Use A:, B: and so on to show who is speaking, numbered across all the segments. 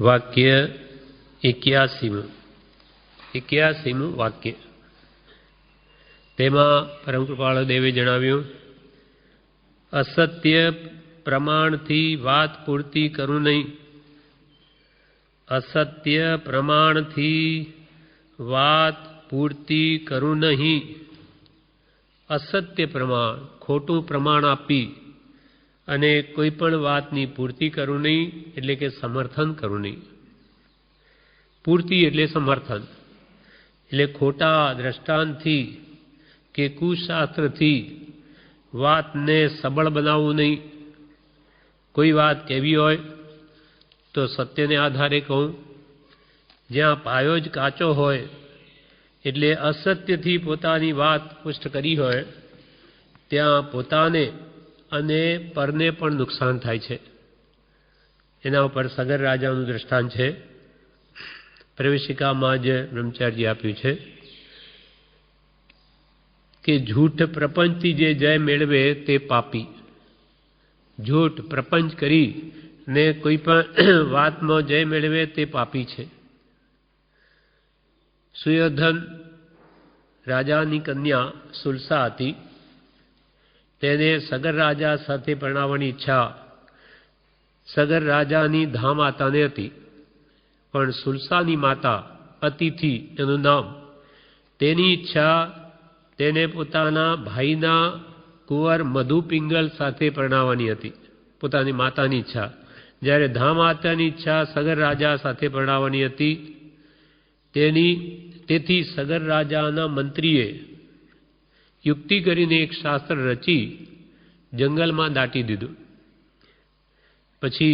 A: वाक्य 81 वाक्य तेमा परम कृपाल देवे जणाव्युं असत्य प्रमाण थी वात पूर्ति करूं नहीं। असत्य प्रमाण थी वात पूर्ति करूं नहीं। असत्य प्रमाण खोटू प्रमाण आपी अने कोईपण वातनी पूर्ति करूं नहीं एटले के समर्थन करूं नहीं। पूर्ति एटले समर्थन एटले खोटा दृष्टांतथी के कुशास्त्रथी वातने सबल बनावू नहीं। कोई बात केवी होय तो सत्य ने आधारे कहूँ। ज्यां पायो ज काचो होय एटले असत्यथी पोतानी वात पुष्ट करी होय त्यां पोताने अने परने पण नुकसान थाय छे। एना उपर सगर राजानुं दृष्टांत छे। प्रवेशिकामां ज ब्रह्मचारी आप्युं छे कि झूठ प्रपंचथी जे जय मेळवे ते पापी। झूठ प्रपंच करी ने कोई पण वातमां जय मेळवे ते पापी छे। सुयोधन राजानी कन्या सुलसा हती। तेने सगर राजा साथे परणावવાની ઈચ્છા सगर राजानी धामाताने हती। पण सुलसानी माता अतिथि एनुं नाम तेनी ઈચ્છा तेने पोताना भाईना कुंवर मधु पिंगल साथे परणावવાની हती। पोतानी मातानी ઈચ્છा ज्यारे धामातानी ઈચ્છा सगर राजा साथे परणावવાની हती। तेथी सगर राजाना मंत्रीए युक्ति करीने एक शास्त्र रची जंगल में दाटी दीधुं। पछी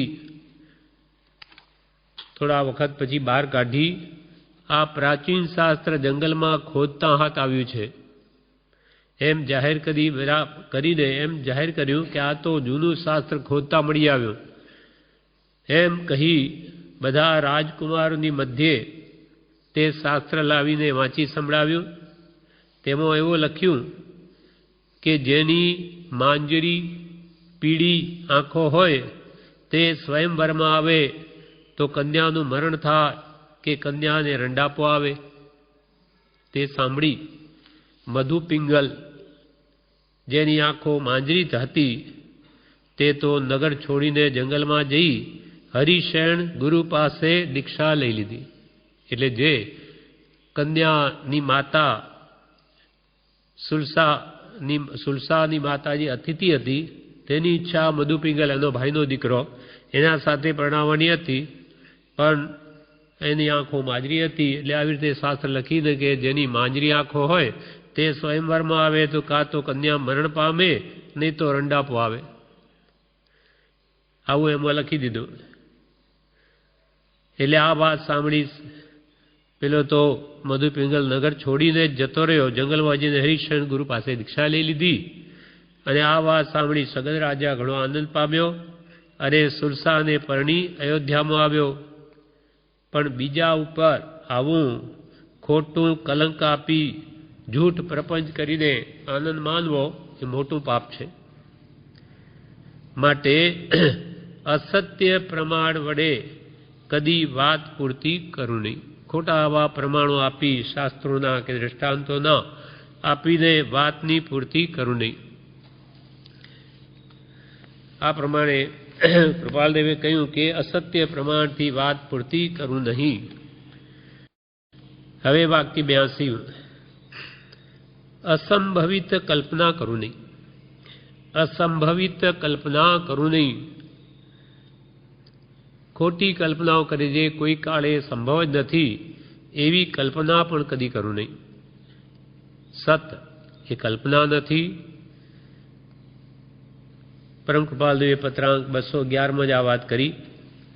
A: थोड़ा वखत पछी बहार काढी आ प्राचीन शास्त्र जंगल में खोदता हाथ आव्युं छे एम जाहिर करीने एम जाहिर कर्युं कि आ तो जूनू शास्त्र खोदता मळी आव्युं। एम कही बधा राजकुमारोनी मध्य ते शास्त्र लावीने वांची संभळाव्युं। तेमां एवुं लख्युं कि जेनी मांजरी पीड़ी आँखों होय ते स्वयंवर में आवे तो कन्यानुं मरण थाय के कन्या ने रंडापो आवे। ते सांभळी मधु पिंगल जेनी आँखों मांजरी हती ते तो नगर छोड़ीने जंगल में जई हरिशेण गुरु पासे दीक्षा लई लीधी। एटले जे कन्यानी माता सुलसानी माताजी अतिथि हती तेनी ઈચ્છા मधु पिंगल एनो भाईनो दीकरो एना साथे परणावવાની हती। पण एनी आँखों मांजरी हती एटले आवी रीते शास्त्र लखी दे के जेनी मांजरी आँखों होय ते स्वयंवर में आवे तो का तो कन्या मरण पामे नहीं तो रंडापो आवे। आवुं एमां लखी दीधुं। एटले आ वात सांभळी पेलो तो मधु पिंगल नगर छोड़ीने जतो रह्यो। जंगल में जईने हरिशरण गुरु पासे दीक्षा लई लीधी अने आ वात सांभळी सगर राजा घणो आनंद पाम्यो अने सुरसा ने परणी अयोध्या में आव्यो। पण बीजा उपर आवुं खोटुं कलंक आपी झूठ प्रपंच करीने आनंद मानवो ए मोटुं पाप छे। माटे असत्य प्रमाण वडे कदी वात पूर्ति करूं नहीं। खोटा आवा प्रमाणों आपी शास्त्रों के दृष्टांतों आपीने वातनी पूर्ति करूं नहीं। आ प्रमाणे कृपालदेवे कह्युं कि असत्य प्रमाण थी वात पूर्ति करूं नहीं। हवे वाक्य 82 असंभवित कल्पना करूं नहीं। असंभवित कल्पना करूं नहीं। खोटी कल्पनाओं करे जे कोई काले संभव ज नथी एवी कल्पना पण कदी करूं नहीं। सत ए कल्पना नथी। परम कृपालदेवे पत्रांक 211 में आ बात करी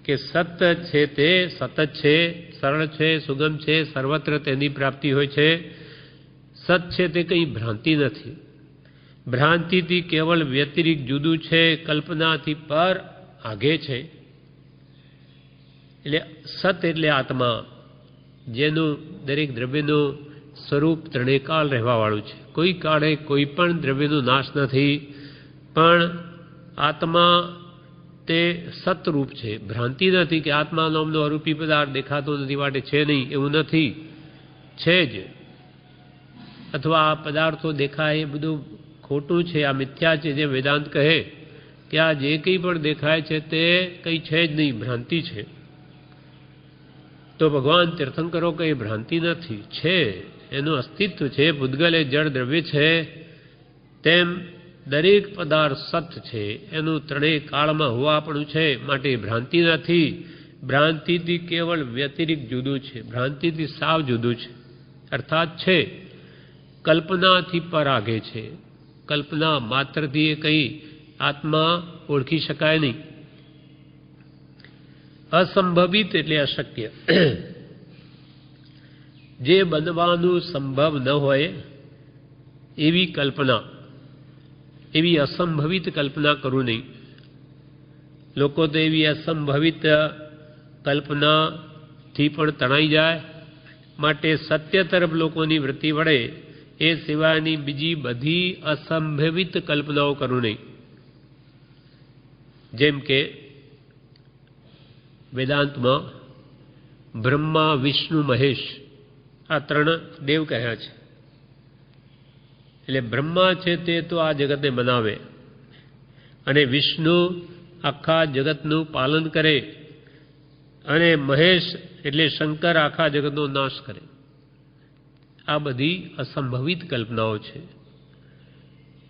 A: कि सत्य छे ते सतत छे, सरल छे, सुगम छे, सर्वत्र तेनी प्राप्ति होय छे। सत छे ते कई भ्रांति नथी। भ्रांति थी केवल व्यतिरिक्त जुदू छे, कल्पना थी पर आगे छे। એટલે સત એટલે આત્મા જેનું દરેક દ્રવ્યનું સ્વરૂપ ત્રણેકાળ રહેવાવાળું છે। કોઈ કાળે કોઈ પણ દ્રવ્યનો નાશ નથી, પણ આત્મા તે સતરૂપ છે, ભ્રાંતિ નથી કે આત્મા નામનો અરૂપી પદાર્થ દેખાતો નથી માટે છે નહીં, એવું નથી, છે જ. અથવા આ પદાર્થો દેખાય એ બધું ખોટું છે, આ મિથ્યા છે, જે વેદાંત કહે કે આ જે કંઈ પણ દેખાય છે તે કંઈ છે જ નહીં, ભ્રાંતિ છે. તો ભગવાન તીર્થંકરો કંઈ ભ્રાંતિ નથી, છે, એનું અસ્તિત્વ છે. ભૂતગલ એ જળ દ્રવ્ય છે, તેમ દરેક પદાર્થ સત છે, એનું ત્રણેય કાળમાં હોવાપણું છે, માટે ભ્રાંતિ નથી. ભ્રાંતિથી કેવળ વ્યતિરિક્ત જુદું છે, ભ્રાંતિથી સાવ જુદું છે. અર્થાત છે, કલ્પનાથી પર આગે છે. કલ્પના માત્રથી એ કંઈ આત્મા ઓળખી શકાય નહીં. અસંભવિત એટલે અશક્ય, જે બનવાનું સંભવ ન હોય એવી કલ્પના, એવી અસંભવિત કલ્પના કરું નહીં. લોકો તો એવી અસંભવિત કલ્પનાથી પણ તણાઈ જાય, માટે સત્ય તરફ લોકોની વૃત્તિ વળે એ સિવાયની બીજી બધી અસંભવિત કલ્પનાઓ કરું નહીં. જેમ કે વેદાંતમાં બ્રહ્મા, વિષ્ણુ, મહેશ આ ત્રણ દેવ કહ્યા છે. એટલે બ્રહ્મા છે તે તો આ જગતને બનાવે, અને વિષ્ણુ આખા જગતનું પાલન કરે, અને મહેશ એટલે શંકર આખા જગતનો નાશ કરે. આ બધી અસંભવિત કલ્પનાઓ છે.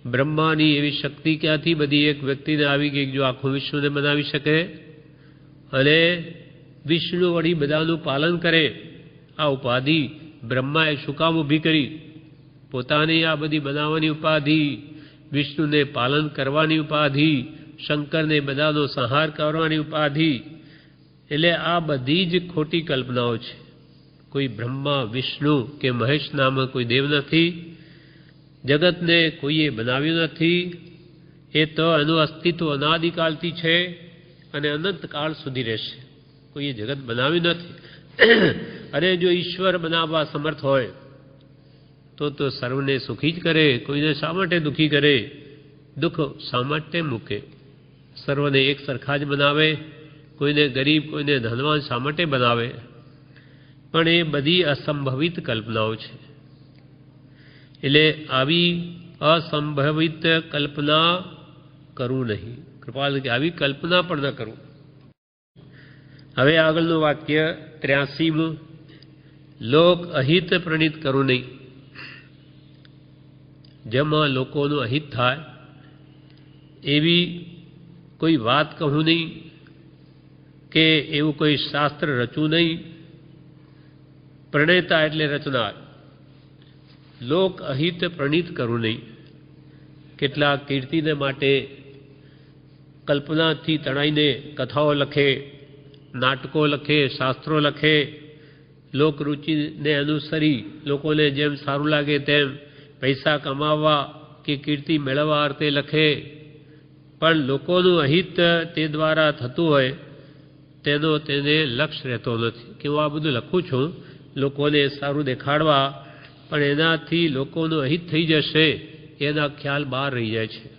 A: બ્રહ્માની એવી શક્તિ ક્યાંથી બધી એક વ્યક્તિને આવી ગઈ જો આખું વિશ્વને બનાવી શકે, અને વિષ્ણુ વળી બધાનું પાલન કરે. આ ઉપાધિ બ્રહ્માએ શું કામ ઊભી કરી? પોતાની આ બધી બનાવવાની ઉપાધિ, વિષ્ણુને પાલન કરવાની ઉપાધિ, શંકરને બધાનો સંહાર કરવાની ઉપાધિ. એટલે આ બધી જ ખોટી કલ્પનાઓ છે. કોઈ બ્રહ્મા, વિષ્ણુ કે મહેશ નામક કોઈ દેવ નથી. જગતને કોઈએ બનાવ્યું નથી. એ તો એનું અસ્તિત્વ અનાદિકાળથી છે અને અનંતકાળ સુધી રહેશે. કોઈએ જગત બનાવ્યું નથી. અને જો ઈશ્વર બનાવવા સમર્થ હોય તો સર્વને સુખી જ કરે. કોઈને શા માટે દુઃખી કરે? દુઃખ શા માટે મૂકે? સર્વને એક સરખા જ બનાવે. કોઈને ગરીબ, કોઈને ધનવાન શા માટે બનાવે? પણ એ બધી અસંભવિત કલ્પનાઓ છે. એટલે આવી અસંભવિત કલ્પના કરવું નહીં. કૃપાલ કે આવી કલ્પના પણ ન કરવું. હવે આગળનું વાક્ય 83મું, લોક અહિત પ્રણીત કરવું નહીં. જેમાં લોકોનું અહિત થાય એવી કોઈ વાત કહું નહીં, કે એવું કોઈ શાસ્ત્ર રચવું નહીં. પ્રણેતા એટલે રચનાર. લોક અહિત પ્રણીત કરવું નહીં. કેટલાક કીર્તિને માટે કલ્પનાથી તણાઈને કથાઓ લખે, નાટકો લખે, શાસ્ત્રો લખે, લોકરુચિને અનુસરી લોકોને જેમ સારું લાગે તેમ પૈસા કમાવવા કે કીર્તિ મેળવવા અર્થે લખે. પણ લોકોનું અહિત તે દ્વારા થતું હોય તેનો તેને લક્ષ્ય રહેતો નથી. કે હું આ બધું લખું છું લોકોને સારું દેખાડવા, પણ એનાથી લોકોનું અહિત થઈ જશે એના ખ્યાલ બહાર રહી જાય છે.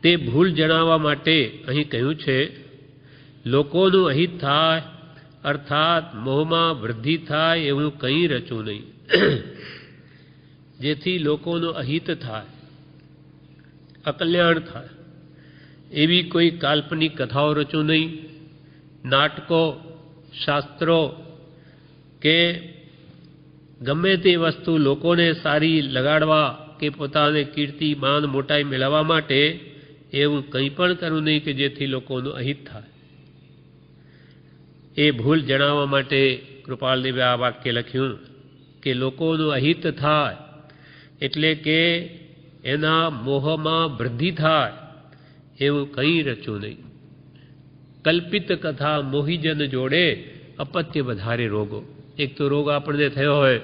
A: તે ભૂલ જણાવવા માટે અહીં કહ્યું છે, લોકોનું અહિત થાય અર્થાત મોહમાં વૃદ્ધિ થાય એવું કંઈ રચવું નહીં. જેથી લોકોનું અહિત થાય, અકલ્યાણ થાય એવી કોઈ કાલ્પનિક કથાઓ રચવું નહીં. નાટકો, શાસ્ત્રો કે ગમે તે વસ્તુ લોકોને સારી લગાડવા કે પોતાને કીર્તિ, માન, મોટાઈ મેળવવા માટે એવું કંઈ પણ કરવું નહીં કે જેથી લોકોનું અહિત થાય. એ ભૂલ જણાવવા માટે કૃપાલદેવે આ વાક્ય લખ્યું કે લોકોનું અહિત થાય એટલે કે એના મોહમાં વૃદ્ધિ થાય એવું કંઈ રચવું નહીં. કલ્પિત કથા મોહીજન જોડે અપત્ય વધારે રોગો. એક તો રોગ આપણને થયો હોય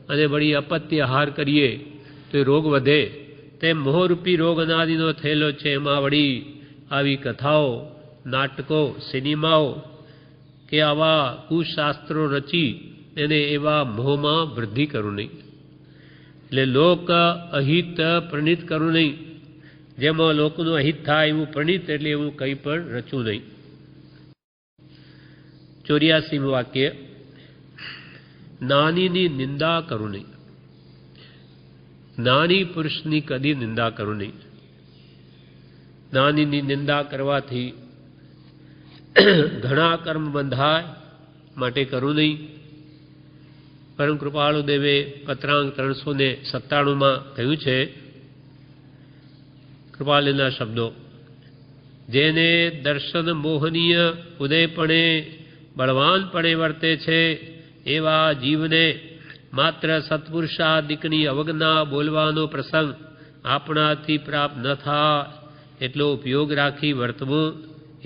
A: અને વળી અપત્ય આહાર કરીએ તો એ રોગ વધે. તેમ મોહરૂપી રોગ અનાદિનો થયેલો છે. એમાં વળી આવી કથાઓ, નાટકો, સિનેમાઓ કે આવા કુશાસ્ત્રો રચી એને એવા મોહમાં વૃદ્ધિ કરવું નહીં. એટલે લોક અહિત પ્રણીત કરવું નહીં. જેમાં લોકોનું અહિત થાય એવું પ્રણીત એટલે એવું કંઈ પણ રચવું નહીં. 84મું વાક્ય, નાનીની નિંદા કરું નહીં. નાની પુરુષની કદી નિંદા કરું નહીં. નાનીની નિંદા કરવાથી ઘણા કર્મ બંધાય, માટે કરું નહીં. પરમ કૃપાળુ દેવે પત્રાંક 397માં કહ્યું છે, કૃપાલના શબ્દો, જેને દર્શન મોહનીય ઉદયપણે બળવાનપણે વર્તે છે એવા જીવને માત્ર સત્પુરુષાદિકની અવજ્ઞા બોલવાનો પ્રસંગ આપણાથી પ્રાપ્ત ન થાય એટલો ઉપયોગ રાખી વર્તવું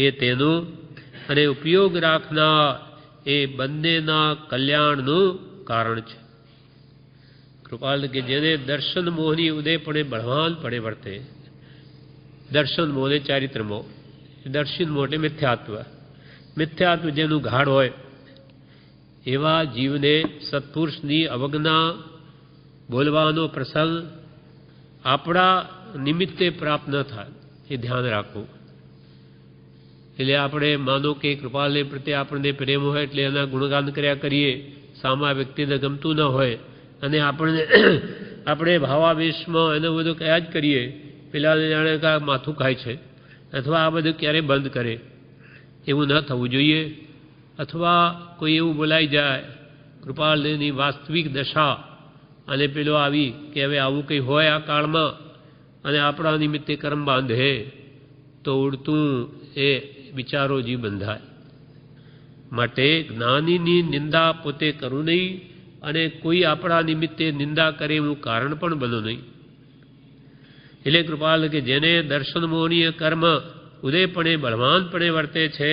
A: એ તેનું, અને ઉપયોગ રાખનાર એ બંનેના કલ્યાણનું કારણ છે. કૃપાલ કે જેને દર્શન મોહની ઉદયપણે બળવાનપણે વર્તે, દર્શન મોહ ને ચારિત્ર મોહ, દર્શન મોહ એટલે મિથ્યાત્વ, મિથ્યાત્વ જેનું ગાઢ હોય એવા જીવને સત્પુરુષની અવજ્ઞા બોલવાનો પ્રસંગ આપણા નિમિત્તે પ્રાપ્ત ન થાય એ ધ્યાન રાખવું. એટલે આપણે માનો કે કૃપાલને પ્રત્યે આપણને પ્રેમ હોય એટલે એના ગુણગાન કર્યા કરીએ, સામા વ્યક્તિને ગમતું ન હોય અને આપણે ભાવાવેશમાં એને બધું કયા જ કરીએ, પેલા જાણે કાં માથું ખાય છે અથવા આ બધું ક્યારે બંધ કરે, એવું ન થવું જોઈએ. અથવા કોઈ એવું બોલાઈ જાય કૃપાલની વાસ્તવિક દશા અને પેલો આવી કે હવે આવું કંઈ હોય આ કાળમાં અને આપણા નિમિત્તે કર્મ બાંધે તો ઉડતું એ વિચારો જી બંધાય. માટે જ્ઞાનીની નિંદા પોતે કરું નહીં અને કોઈ આપણા નિમિત્તે નિંદા કરે એવું કારણ પણ બનો નહીં. એટલે કૃપાલ કે જેને દર્શન મોહનીય કર્મ ઉદયપણે બળવાનપણે વર્તે છે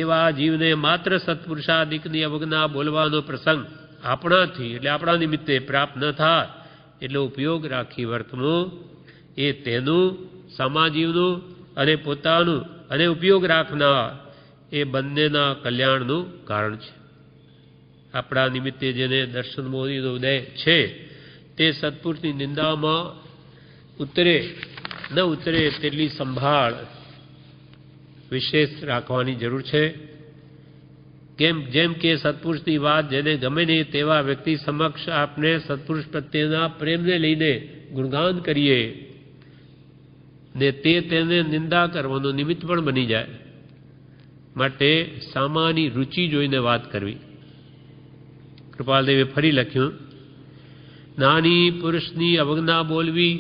A: એવા જીવને માત્ર સત્પુરુષાદિકની અવજ્ઞા બોલવાનો પ્રસંગ આપણાથી એટલે આપણા નિમિત્તે પ્રાપ્ત ન થાય એટલો ઉપયોગ રાખી વર્તવું એ તેનું, સમાજીવનું અને પોતાનું અને ઉપયોગ રાખનાર એ બંનેના કલ્યાણનું કારણ છે. આપણા નિમિત્તે જેને દર્શન મોહનીનો ઉદય છે તે સત્પુરુષની નિંદામાં ઉતરે ન ઉતરે તેટલી સંભાળ વિશેષ રાખવાની જરૂર છે. જેમ કે સત્પુરુષની વાત જેને ગમે નહીં તેવા વ્યક્તિ સમક્ષ આપણે સત્પુરુષ પ્રત્યેના પ્રેમને લઈને ગુણગાન કરીએ ને તે તેને નિંદા કરવાનું નિમિત્ત પણ બની જાય. માટે સામાની રુચિ જોઈને વાત કરવી. કૃપાલદેવે ફરી લખ્યું, નાની પુરુષની અવજ્ઞા બોલવી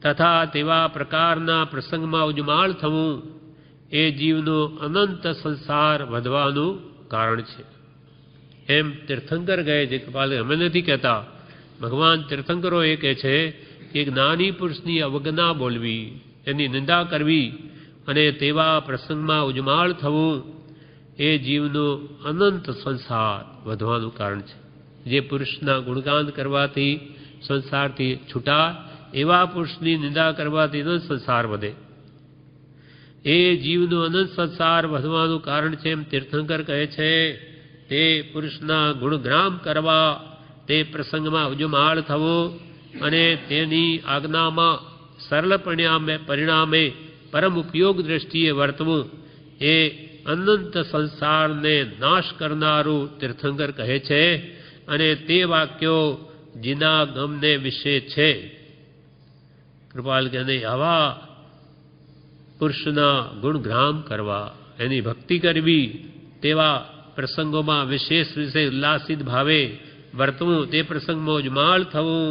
A: તથા તેવા પ્રકારના પ્રસંગમાં ઉજમાળ થવું એ જીવનો અનંત સંસાર વધવાનું કારણ છે. એમ તીર્થંકર કહે છે. કૃપાલ અમે નથી કહેતા, ભગવાન તીર્થંકરો એ કહે છે કે જ્ઞાની પુરુષની અવજ્ઞા બોલવી, એની નિંદા કરવી અને તેવા પ્રસંગમાં ઉજમાળ થવું એ જીવનો અનંત સંસાર વધવાનું કારણ છે. જે પુરુષના ગુણગાન કરવાથી સંસારથી છૂટા, એવા પુરુષની નિંદા કરવાથી અનંત સંસાર વધે. એ જીવનો અનંત સંસાર વધવાનું કારણ છે. એમ તીર્થંકર કહે છે તે પુરુષના ગુણગ્રામ કરવા, તે પ્રસંગમાં ઉજમાળ થવો અને તેની આજ્ઞામાં સરળ પરિણામે પરમ ઉપયોગ દ્રષ્ટિએ વર્તવું એ અનંત સંસારને નાશ કરનારું તીર્થંકર કહે છે. અને તે વાક્યો જીના ગમને વિશે છે. કૃપાલ કે આવા પુરુષના ગુણગ્રામ કરવા, એની ભક્તિ કરવી, તેવા પ્રસંગોમાં વિશેષ વિશે ઉલ્લાસિત ભાવે વર્તવું, તે પ્રસંગમાં ઉજમાળ થવું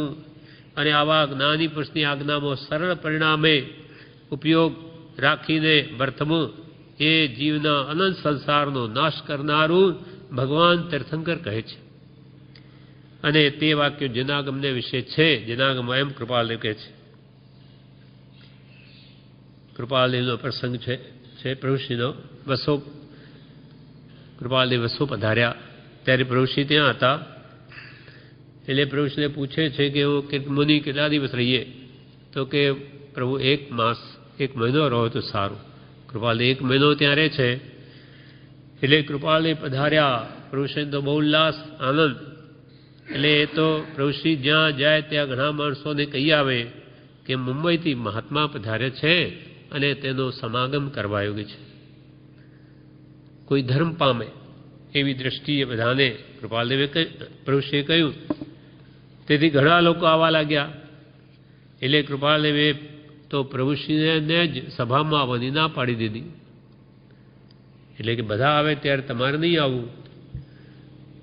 A: અને આવા જ્ઞાની પુરુષની આજ્ઞામાં સરળ પરિણામે ઉપયોગ રાખીને વર્તવું એ જીવના અનંત સંસારનો નાશ કરનારું ભગવાન તીર્થંકર કહે છે. અને તે વાક્યો જનાગમને વિશે છે. જનાગમ એમ કૃપાલદેવ કહે છે. કૃપાલદેવનો પ્રસંગ છે પ્રભુશ્રીનો. કૃપાલદેવ વસો પધાર્યા ત્યારે પ્રભુશ્રી ત્યાં હતા. એટલે પ્રભુશ્રીને પૂછે છે કે મુનિ કેટલા દિવસ રહીએ? તો કે પ્રભુ 1 માસ 1 મહિનો રહો તો સારું. કૃપાલદેવ 1 મહિનો ત્યાં રહે છે. એટલે કૃપાલદેવ પધાર્યા. પ્રભુશ્રી તો બહુ ઉલ્લાસ આનંદ. એટલે એ તો પ્રભુશ્રી જ્યાં જાય ત્યાં ઘણા માણસોને કહી આવે કે મુંબઈથી મહાત્મા પધારે છે અને તેનો સમાગમ કરવા યોગ્ય છે. કોઈ ધર્મ પામે એવી દ્રષ્ટિએ બધાને કૃપાલદેવે પ્રભુશ્રીએ કહ્યું. તેથી ઘણા લોકો આવવા લાગ્યા. એટલે કૃપાલદેવે તો પ્રભુશ્રીને જ સભામાં આવવાની ના પાડી દીધી. એટલે કે બધા આવે ત્યારે તમારે નહીં આવવું.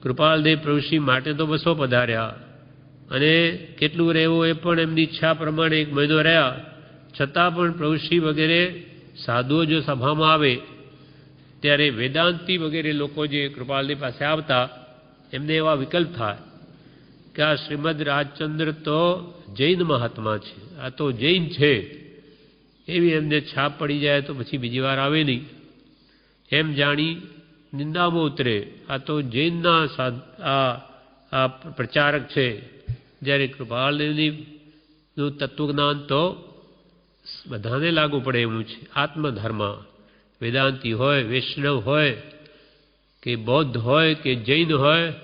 A: કૃપાલદેવ પ્રભુશ્રી માટે તો બસો પધાર્યા અને કેટલું રહેવું એ પણ એમની ઈચ્છા પ્રમાણે 1 મહિનો રહ્યા. છતાં પણ પ્રભુશ્રી વગેરે સાધુઓ જો સભામાં આવે ત્યારે વેદાંતી વગેરે લોકો જે કૃપાલદેવ પાસે આવતા એમને એવા વિકલ્પ થાય કે આ શ્રીમદ રાજચંદ્ર તો જૈન મહાત્મા છે, આ તો જૈન છે, એવી એમને છાપ પડી જાય તો પછી બીજી વાર આવે નહીં. એમ જાણી નિંદામાં ઉતરે, આ તો જૈનના આ પ્રચારક છે. જ્યારે કૃપાલદેવનું તત્વજ્ઞાન તો બધાને લાગુ પડે એવું છે. આત્મધર્મ વેદાંતી હોય, વૈષ્ણવ હોય કે બૌદ્ધ હોય કે જૈન હોય,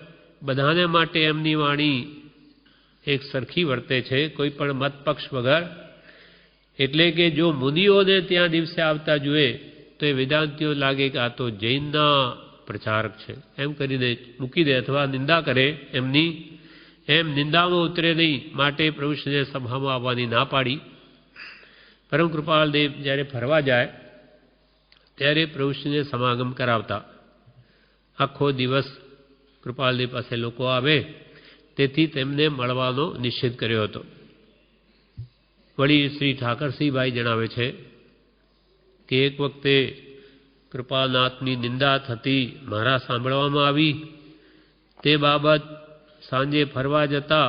A: બધાને માટે એમની વાણી એક સરખી વર્તે છે, કોઈ પણ મત પક્ષ વગર. એટલે કે જો મુનિઓને ત્યાં દિવસે આવતા જુએ તો એ વેદાંતિઓ લાગે કે આ તો જૈનના પ્રચારક છે એમ કરીને મૂકી દે અથવા નિંદા કરે એમની. એમ નિંદામાં ઉતરે નહીં માટે પ્રભુશ્રીને સભામાં આવવાની ના પાડી. પરમ કૃપાલદેવ જ્યારે ફરવા જાય ત્યારે પ્રભુશ્રીને સમાગમ કરાવતા. આખો દિવસ કૃપાલદેવ પાસે લોકો આવે તેથી તેમને મળવાનો નિષેધ કર્યો હતો. વળી શ્રી ઠાકરસિંહભાઈ જણાવે છે કે એક વખતે કૃપાનાથની નિંદા થતી મારા સાંભળવામાં આવી. તે બાબત સાંજે ફરવા જતા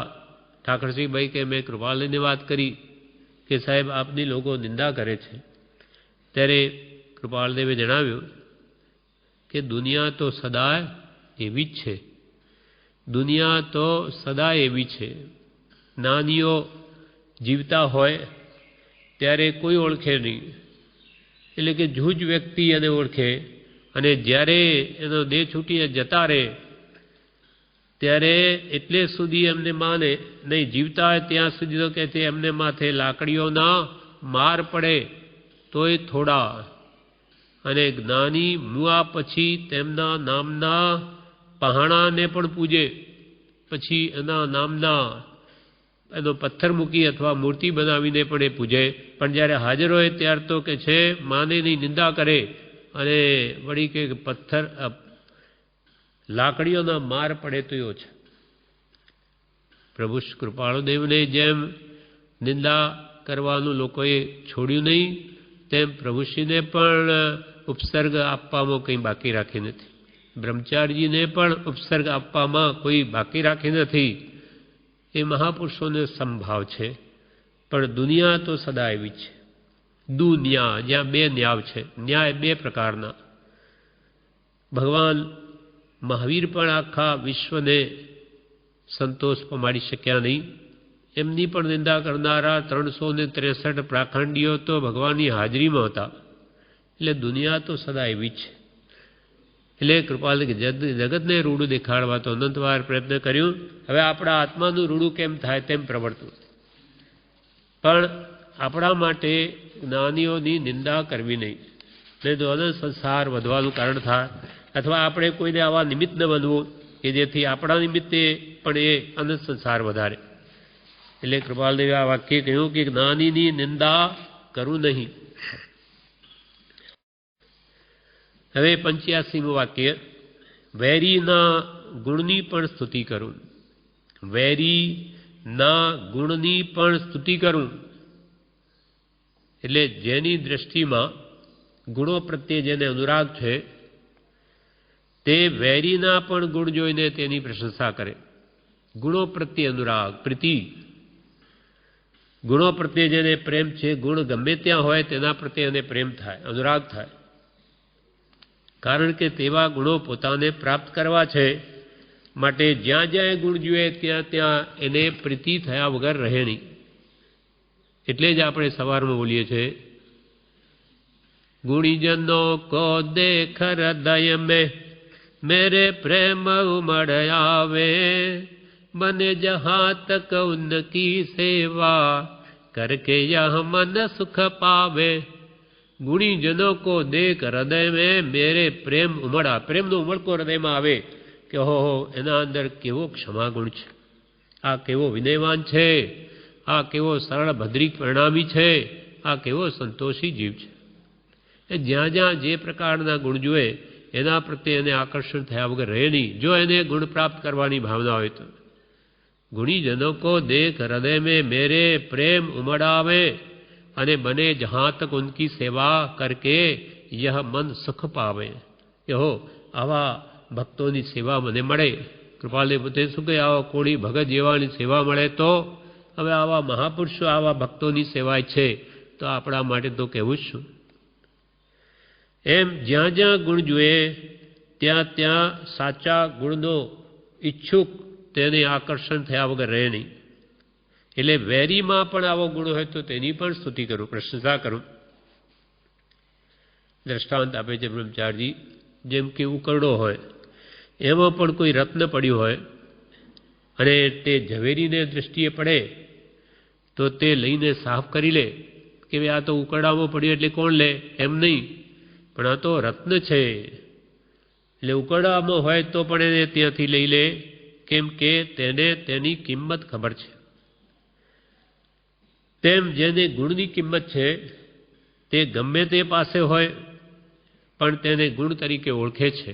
A: ઠાકરસિંહભાઈ કે મેં કૃપાલદેવને વાત કરી કે સાહેબ આપની લોકો નિંદા કરે છે. ત્યારે કૃપાલદેવે જણાવ્યું કે દુનિયા તો સદાય એવી જ છે. દુનિયા તો સદાય એવી છે. નાનીઓ જીવતા હોય ત્યારે કોઈ ઓળખે નહીં. એટલે કે જૂજ વ્યક્તિ એને ઓળખે અને જ્યારે એનો દેહ છૂટીને જતા રહે ત્યારે એટલે સુધી એમને માને નહીં. જીવતા હોય ત્યાં સુધી તો કહે છે એમને માથે લાકડીઓના માર પડે તોય થોડા. અને જ્ઞાની મુઆ પછી તેમના નામના પહાણાને પણ પૂજે, પછી એના નામના એનો પથ્થર મૂકી અથવા મૂર્તિ બનાવીને પણ એ પૂજે. પણ જ્યારે હાજર હોય ત્યાર તો કે છે માને નહીં, નિંદા કરે અને વળી કે પથ્થર લાકડીઓના માર પડે તો ઓછા. પ્રભુ કૃપાળુદેવને જેમ નિંદા કરવાનું લોકોએ છોડ્યું નહીં તેમ પ્રભુશ્રીને પણ ઉપસર્ગ આપવામાં કંઈ બાકી રાખી નથી. બ્રહ્મચારીજીને પણ ઉપસર્ગ આપવામાં કોઈ બાકી રાખી નથી. એ મહાપુરુષોને સંભાવ છે. પણ દુનિયા તો સદા એવી છે. દુનિયા જ્યાં 2 ન્યાય છે. ન્યાય 2 પ્રકારના. ભગવાન મહાવીર પણ આખા વિશ્વને સંતોષ પમાડી શક્યા નહીં. એમની પણ નિંદા કરનારા 363 પ્રાખંડીઓ તો ભગવાનની હાજરીમાં હતા. એટલે દુનિયા તો સદા એવી છે. એટલે કૃપાલ જગતને રૂડું દેખાડવા તો અનંતવાર પ્રયત્ન કર્યું. હવે આપણા આત્માનું રૂડું કેમ થાય તેમ પ્રવર્તવું. પણ આપણા માટે જ્ઞાનીઓની નિંદા કરવી નહીં, નહીં તો અનંત સંસાર વધવાનું કારણ થાય. અથવા આપણે કોઈને આવા નિમિત્ત ન બનવું કે જેથી આપણા નિમિત્તે પણ એ અનંત સંસાર વધારે. એટલે કૃપાલદેવે આ વાક્ય કહ્યું કે જ્ઞાનીની નિંદા કરું નહીં. હવે 85મું વાક્ય, વૈરીના ગુણની પણ સ્તુતિ કરું. વૈરીના ગુણની પણ સ્તુતિ કરું. એટલે જેની દ્રષ્ટિમાં ગુણો પ્રત્યે જેને અનુરાગ છે તે વૈરીના પણ ગુણ જોઈને તેની પ્રશંસા કરે. ગુણો પ્રત્યે અનુરાગ, પ્રીતિ. ગુણો પ્રત્યે જેને પ્રેમ છે, ગુણ ગમે ત્યાં હોય તેના પ્રત્યે એને પ્રેમ થાય, અનુરાગ થાય. કારણ કે તેવા ગુણો પોતાને પ્રાપ્ત કરવા છે માટે જ્યાં જ્યાં ગુણ જોઈએ ત્યાં ત્યાં એને પ્રીતિ થયા વગર રહે નહીં. એટલે જ આપણે સવારમાં બોલીએ છીએ, ગુણીજનો કો દેખ હૃદય મેં मेरे प्रेम उमड़ आवे, बने जहाँ तक उनकी सेवा करके यह मन सुख पावे। गुणी जनों को देख हृदय में मेरे प्रेम उमड़ा। प्रेमનો ઉમળકો હૃદયમાં આવે કે હો એના અંદર કેવો ક્ષમા ગુણ છે, આ કેવો વિનયવાન છે, આ કેવો સરળ ભદ્રિક પરિણામી છે, આ કેવો સંતોષી જીવ છે. એ જ્યાં જ્યાં જે પ્રકારના ગુણ જોઈએ એના પ્રત્યે એને આકર્ષણ થયા વગર રહે નહીં. જો એને ગુણ પ્રાપ્ત કરવાની ભાવના હોય તો गुणीजनों को देख हृदय में मेरे प्रेम उमड़ावे અને બને જહાં તક ઉનકી સેવા કરકે યહ મન સુખ પાવે. યહો આવા ભક્તોની સેવા મને મળે. કૃપાલે પોતે શું કહે, આવા કોળી ભગત જેવાની સેવા મળે તો હવે આવા મહાપુરુષો આવા ભક્તોની સેવાય છે તો આપણા માટે તો કહેવું જ શું. એમ જ્યાં જ્યાં ગુણ જોઈએ ત્યાં ત્યાં સાચા ગુણનો ઈચ્છુક તેને આકર્ષણ થયા વગર રહે નહીં. એટલે વેરીમાં પણ આવો ગુણ હોય તો તેની પણ સ્તુતિ કરું, પ્રશંસા કરું. દ્રષ્ટાંત આપે છે બ્રહ્મચારી, જેમ કે ઉકરડો હોય એમાં પણ કોઈ રત્ન પડ્યું હોય અને તે ઝવેરીને દૃષ્ટિએ પડે તો તે લઈને સાફ કરી લે કે આ તો ઉકરડામાં પડ્યું એટલે કોણ લે, એમ નહીં, પણ આ તો રત્ન છે એટલે ઉકરડામાં હોય તો પણ એને ત્યાંથી લઈ લે, કેમ કે તેને તેની કિંમત ખબર છે. તેમ જેને ગુણની કિંમત છે તે ગમે તે પાસે હોય પણ તેને ગુણ તરીકે ઓળખે છે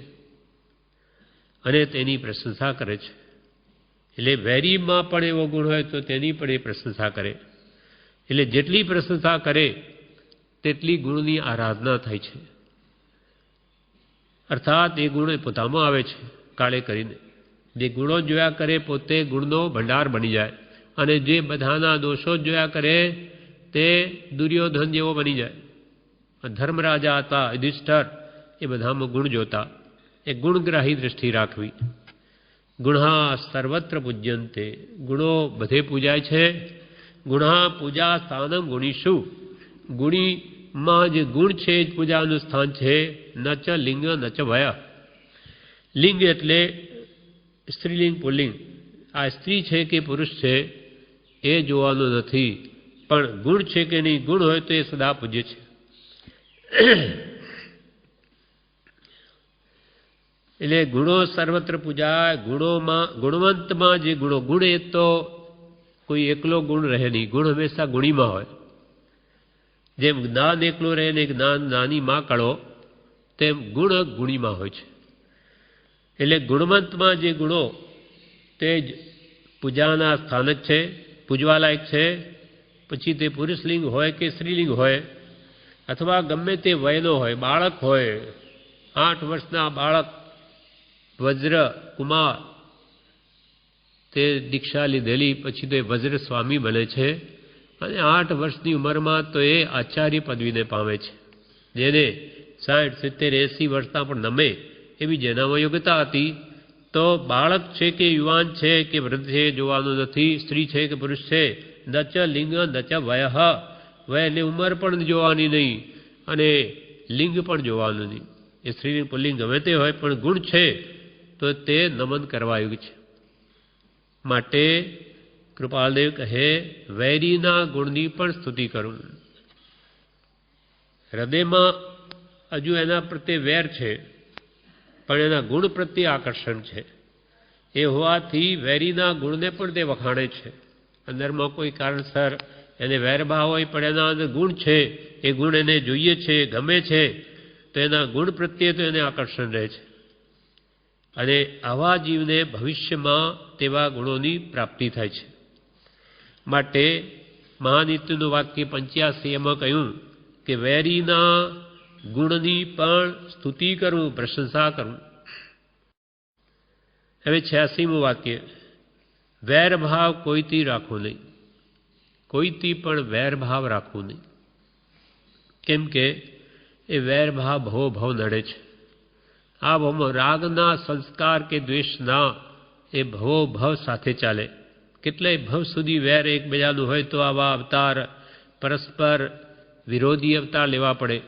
A: અને તેની પ્રશંસા કરે છે. એટલે વેરીમાં પણ એવો ગુણ હોય તો તેની પણ એ પ્રશંસા કરે. એટલે જેટલી પ્રશંસા કરે તેટલી ગુણની આરાધના થાય છે. અર્થાત એ ગુણ પોતામાં આવે છે કાળે કરીને. જે ગુણો જોયા કરે પોતે ગુણનો ભંડાર બની જાય અને જે બધાના દોષો જોયા કરે તે દુર્યોધન જેવો બની જાય. ધર્મરાજા હતા યુધિષ્ઠિર, એ બધામાં ગુણ જોતા, એ ગુણગ્રાહી દ્રષ્ટિ રાખવી. ગુણા સર્વત્ર પૂજ્યંતે, ગુણો બધે પૂજાય છે. ગુણા પૂજા સ્થાનમ ગુણીષુ, ગુણીમાં જે ગુણ છે એ પૂજાનું સ્થાન છે. ન ચ લિંગ ન ચ વય. લિંગ એટલે સ્ત્રીલિંગ પુલ્લિંગ, આ સ્ત્રી છે કે પુરુષ છે એ જોવાનું નથી, પણ ગુણ છે કે નહીં, ગુણ હોય તો એ સદા પૂજ્ય છે. એટલે ગુણો સર્વત્ર પૂજાય. ગુણોમાં ગુણવંતમાં જે ગુણો, ગુણ એ તો કોઈ એકલો ગુણ રહે નહીં, ગુણ હંમેશા ગુણીમાં હોય. જેમ જ્ઞાન એકલું રહે ને જ્ઞાન નાની માં કળો, તેમ ગુણ ગુણીમાં હોય છે. એટલે ગુણવંતમાં જે ગુણો તે જ પૂજાના સ્થાન જ છે, પૂજવાલાયક છે. પછી તે પુરુષલિંગ હોય કે સ્ત્રીલિંગ હોય અથવા ગમે તે વયનો હોય, બાળક હોય, 8 વર્ષના બાળક વજ્ર કુમાર, તે દીક્ષા લીધેલી પછી તો એ વજ્ર સ્વામી બને છે અને 8 વર્ષની ઉંમરમાં તો એ આચાર્ય પદવીને પામે છે. જેને 60, 70, 80 વર્ષના પણ નમે એવી જેનામાં યોગ્યતા હતી, તો બાળક છે કે યુવાન છે કે વૃદ્ધ છે જોવાનું નથી, સ્ત્રી છે કે પુરુષ છે. ન ચ લિંગ ન ચ વય. વય એટલે ઉંમર પણ જોવાની નહીં અને લિંગ પણ જોવાનું નહીં. એ સ્ત્રીલિંગ પુલ્લિંગ ગમે તે હોય પણ ગુણ છે તો તે નમન કરવા યોગ્ય છે. માટે કૃપાલદેવ કહે વૈરીના ગુણની પણ સ્તુતિ કરું. હૃદયમાં હજુ એના પ્રત્યે વેર છે પણ એના ગુણ પ્રત્યે આકર્ષણ છે. એ હોવાથી વેરીના ગુણને પણ તે વખાણે છે. અંદરમાં કોઈ કારણસર એને વેરભાવ હોય પણ એના અંદર ગુણ છે, એ ગુણ એને જોઈએ છે, ગમે છે, તો એના ગુણ પ્રત્યે તો એને આકર્ષણ રહે છે. અને આવા જીવને ભવિષ્યમાં તેવા ગુણોની પ્રાપ્તિ થાય છે. માટે મહાનિત્યનું વાક્ય 85 એમાં કહ્યું કે વેરીના ગુણની પણ સ્તુતિ કરું, પ્રશંસા કરું. હવે 86મું વાક્ય, વેરભાવ કોઈથી રાખવું નહીં. કોઈથી પણ વેરભાવ રાખવું નહીં. કેમ કે એ વેરભાવ ભવો ભવ નડે છે. આ ભવમાં રાગના સંસ્કાર કે દ્વેષના એ ભવો ભવ સાથે ચાલે. કેટલાય ભવ સુધી વેર એકબીજાનું હોય તો આવા અવતાર પરસ્પર વિરોધી અવતાર લેવા પડે.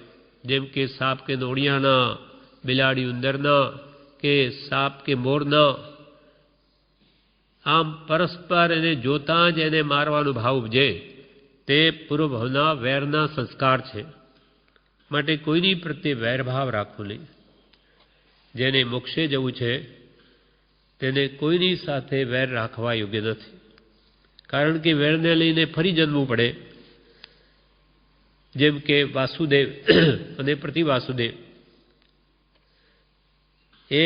A: જેમ કે સાપ કે નોળિયાના, બિલાડી ઉંદરના કે સાપ કે મોરના. આમ પરસ્પર એને જોતાં જ એને મારવાનો ભાવ ઉપજે તે પૂર્વભાવના વેરના સંસ્કાર છે. માટે કોઈની પ્રત્યે વેરભાવ રાખવો નહીં. જેને મોક્ષે જવું છે તેને કોઈની સાથે વેર રાખવા યોગ્ય નથી. કારણ કે વેરને લઈને ફરી જન્મવું પડે. જેમ કે વાસુદેવ અને પ્રતિવાસુદેવ એ